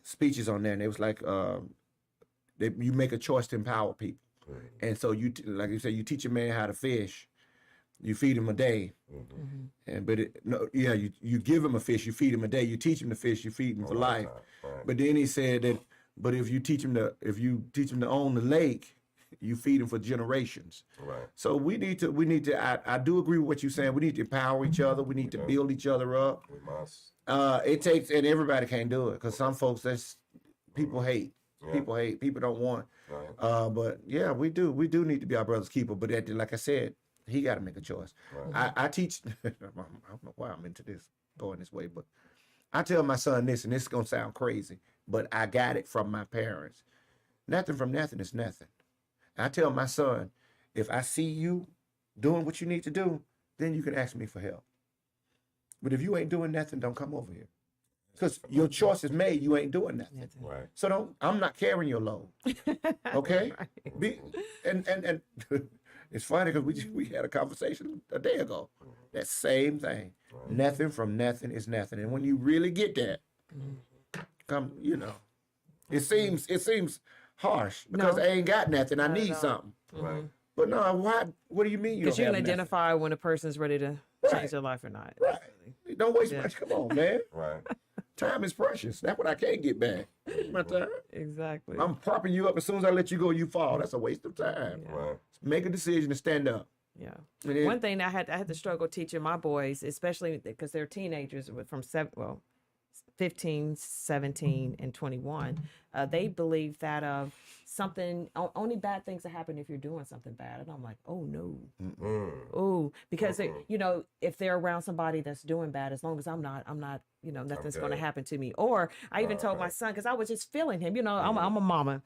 speeches on there, and it was like you make a choice to empower people. And so like you said, you teach a man how to fish, you feed him a day, you give him a fish, you feed him a day, you teach him to fish, you feed him for life. Right. But then he said that, but if you teach him to own the lake, you feed him for generations. Right. So we need to. I do agree with what you're saying. We need to empower each other. We need to build each other up. We must. It takes, and everybody can't do it, because some folks people hate. Yeah. People hate. People don't want. Right. But yeah, we do need to be our brother's keeper. But like I said, he got to make a choice. Right. I teach. I don't know why I'm into this, going this way, but I tell my son this, and this is gonna sound crazy, but I got it from my parents. Nothing from nothing is nothing. I tell my son, if I see you doing what you need to do, then you can ask me for help. But if you ain't doing nothing, don't come over here. Because your choice is made, you ain't doing nothing. Right. So I'm not carrying your load. Okay? And it's funny, because we had a conversation a day ago. That same thing. Right. Nothing from nothing is nothing. And when you really get that, it seems harsh, because No. I ain't got nothing. I Not at need all. something. Right. But no, what do you mean you Because don't you have can nothing? identify when a person's ready to Right. change their life or not. Right. Don't waste Yeah. much. Come on, man. Right. Time is precious. That's what I can't get back. My time. Exactly. I'm propping you up. As soon as I let you go, you fall. That's a waste of time. Yeah. Right. Make a decision to stand up. Yeah. And then- One thing I had to struggle teaching my boys, especially because they're teenagers from 15, 17, and 21. They believe that only bad things that happen if you're doing something bad. And I'm like, oh no. Oh, because if they're around somebody that's doing bad, as long as I'm not, nothing's going to Okay. happen to me. Or I even told my son, because I was just feeling him, I'm a mama,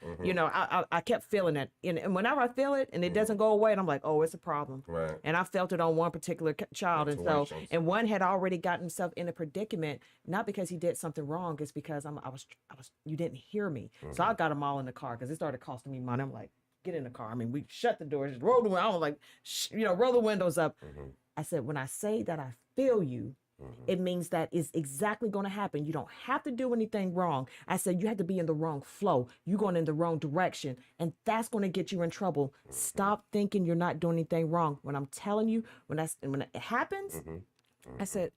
I kept feeling it. And whenever I feel it and it doesn't go away, and I'm like, oh, it's a problem. Right. And I felt it on one particular child. Situations. And one had already gotten himself in a predicament, not because he did something wrong, it's because you didn't hear me. So I got them all in the car, because it started costing me money. I'm like, get in the car. I mean, we shut the doors, just roll the window. I was like, roll the windows up. I said, when I say that I feel you, it means that it's exactly going to happen. You don't have to do anything wrong. I said, you have to be in the wrong flow. You're going in the wrong direction. And that's going to get you in trouble. Stop thinking you're not doing anything wrong. When I'm telling you, when it happens, I said,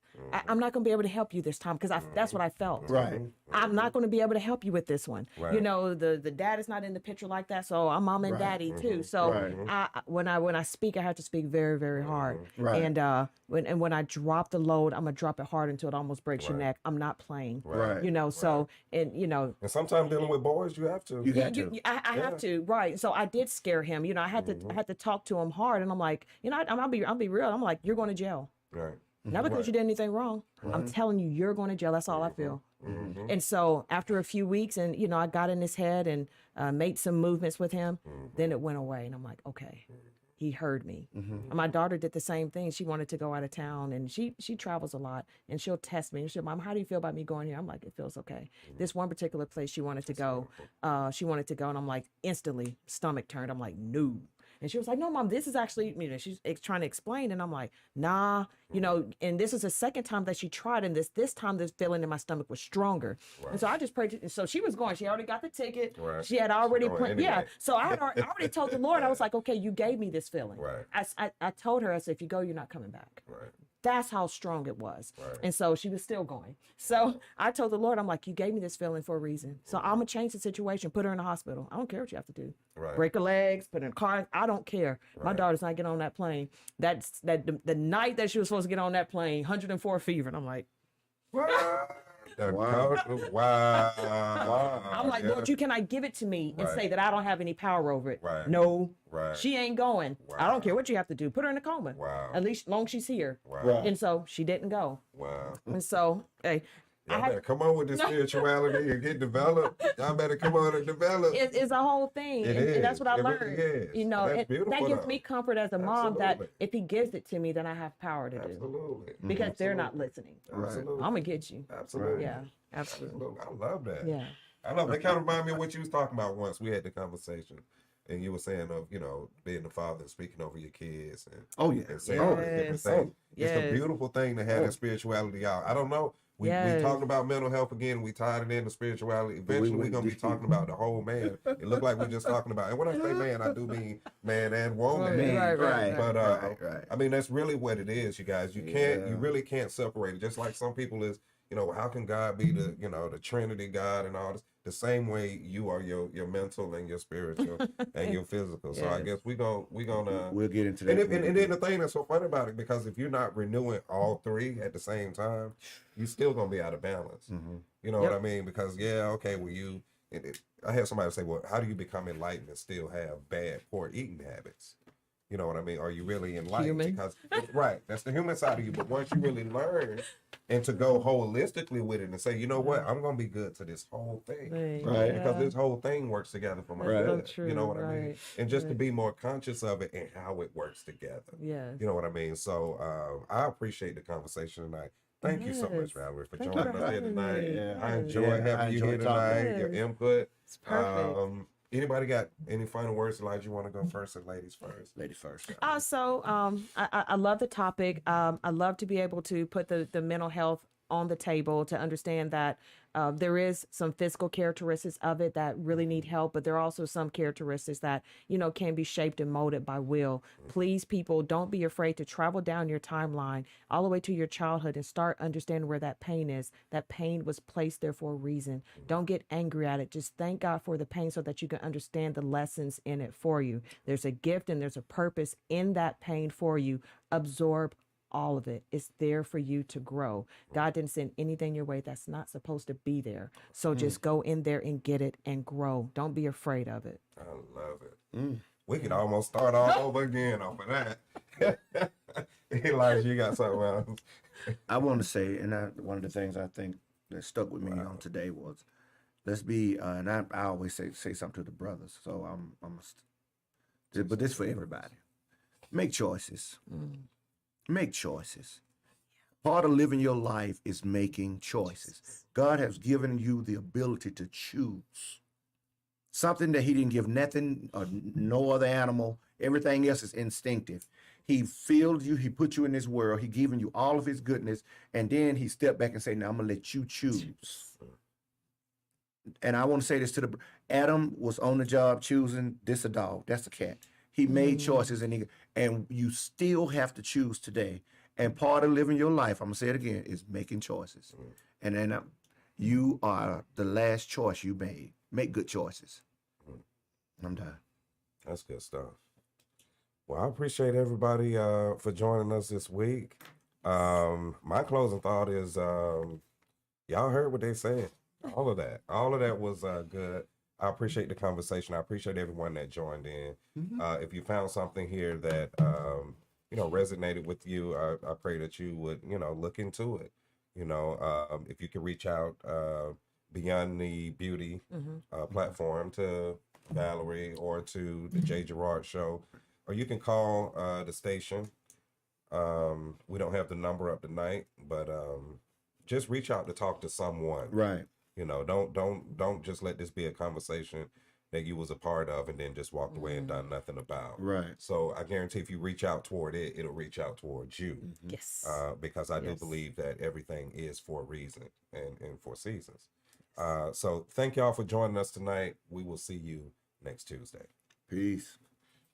I'm not going to be able to help you this time because that's what I felt. Right. I'm not going to be able to help you with this one. Right. You know, the dad is not in the picture like that, so I'm mom and Right. daddy too. So Right. when I speak, I have to speak very, very hard. Right. And when I drop the load, I'm gonna drop it hard until it almost breaks your Right. neck. I'm not playing. Right. You know, so and you know, And sometimes dealing with boys, you have to. You got to. I have to, right? So I did scare him. You know, I had to talk to him hard, and I'm like, you know, I'll be real. I'm like, you're going to jail. Right. Not because you did anything wrong. I'm telling you, you're going to jail. That's all I feel. And so after a few weeks, and you know, I got in his head and made some movements with him. Then it went away, and I'm like, okay, he heard me. And my daughter did the same thing. She wanted to go out of town, and she travels a lot, and she'll test me. And she'll, Mom, how do you feel about me going here? I'm like, it feels okay. This one particular place she wanted to go, and I'm like, instantly stomach turned. I'm like, no. And she was like, no, Mom, this is actually, you know, she's trying to explain. And I'm like, nah, you know, and this is the second time that she tried. And this time, this feeling in my stomach was stronger. And so I just prayed. So she was going, she already got the ticket. Right. She had already Going planned. Yeah. anyway. So I already told the Lord, I was like, okay, you gave me this feeling. Right. I told her, I said, if you go, you're not coming back. Right. That's how strong it was. Right. And so she was still going. So I told the Lord, I'm like, you gave me this feeling for a reason. So I'm going to change the situation, put her in the hospital. I don't care what you have to do. Right. Break her legs, put her in a car. I don't care. My Right. daughter's not getting on that plane. The night that she was supposed to get on that plane, 104 fever. And I'm like, Wow. I'm like, Yeah. Lord, you cannot give it to me and Right. say that I don't have any power over it. Right. No, Right. she ain't going. I don't care what you have to do. Put her in a coma. Wow. At least long she's here. Wow. Right. And so she didn't go. Wow. And so, hey, Y'all better come on with this spirituality and get developed. Y'all better come on and develop. it's a whole thing. It And that's is. what I It really learned. is. You know, And that's and beautiful, that gives though. me comfort as a mom that Absolutely. if he gives it to me, then I have power to do. Absolutely. Because they're not listening. Absolutely. I'm gonna get you. Absolutely. Yeah, absolutely. Absolutely. I love that. Yeah. I love that. Kind of remind me of what you was talking about once we had the conversation. And you were saying of, you know, being a father and speaking over your kids and, Oh, yeah. and saying Oh, all these different Yes. things. It's a Yes. beautiful thing to have that spirituality out. I don't know. We Yes. talking about mental health again. We tied it into spirituality. Eventually, we're went going to be deep. talking about the whole man. It looked like we're just talking about, and when I say man, I do mean man and woman. Man, Right, right, But right. I mean, that's really what it is, you guys. You really can't separate it. Just like some people is, you know, how can God be the, you know, the Trinity God and all this? The same way you are your mental and your spiritual and your physical. So I Yes. guess we'll We'll get into that. and then the thing that's so funny about it, because if you're not renewing all three at the same time, you're still gonna be out of balance. You know what I mean? Because I had somebody say, well, how do you become enlightened and still have bad, poor eating habits? You know what I mean? Are you really enlightened? Human. Because right, that's the human side of you. But once you really learn and to go holistically with it and say, you know what, I'm gonna be good to this whole thing. Right. Because this whole thing works together for my Right. good. So true, You know what I mean? right, And just to be more conscious of it and how it works together. Yes. You know what I mean? So I appreciate the conversation tonight. Thank you so much, Yes. Valerie, for Thank joining you us for here having tonight. me. Yeah. I enjoy Yeah, having I you here enjoyed talking. tonight, your Yes. input. It's perfect. Anybody got any final words, Elijah? You want to go first or ladies first? Lady first. I love the topic. I love to be able to put the mental health on the table to understand that there is some physical characteristics of it that really need help, but there are also some characteristics that, you know, can be shaped and molded by will. Please, people, don't be afraid to travel down your timeline all the way to your childhood and start understanding where that pain is. That pain was placed there for a reason. Don't get angry at it. Just thank God for the pain so that you can understand the lessons in it for you. There's a gift and there's a purpose in that pain for you. Absorb all of it. It's there for you to grow. God didn't send anything your way that's not supposed to be there. So just go in there and get it and grow. Don't be afraid of it. I love it. We could almost start all over again off of that. Elijah, you got something else? I want to say, and one of the things I think that stuck with me on today was, let's be, and I always say something to the brothers. So but this for everybody. Make choices. Make choices. Part of living your life is making choices. God has given you the ability to choose. Something that he didn't give nothing or no other animal. Everything else is instinctive. He filled you, he put you in this world, he given you all of his goodness, and then he stepped back and said, now I'm gonna let you choose. And I want to say this to Adam was on the job choosing this a dog, that's a cat. He made choices and you still have to choose today. And part of living your life, I'm gonna say it again, is making choices. And then you are the last choice you made. Make good choices. I'm done. That's good stuff. Well, I appreciate everybody for joining us this week. My closing thought is y'all heard what they said. All of that was good. I appreciate the conversation. I appreciate everyone that joined in. If you found something here that resonated with you, I pray that you would look into it. If you could reach out beyond the beauty platform to Valerie or to the J.Gerrard show, or you can call the station. We don't have the number up tonight, but just reach out to talk to someone. Right. Don't just let this be a conversation that you was a part of and then just walked away and done nothing about. Right. So I guarantee if you reach out toward it, it'll reach out towards you. Yes. Because I do Yes. believe that everything is for a reason and for seasons. So thank y'all for joining us tonight. We will see you next Tuesday. Peace.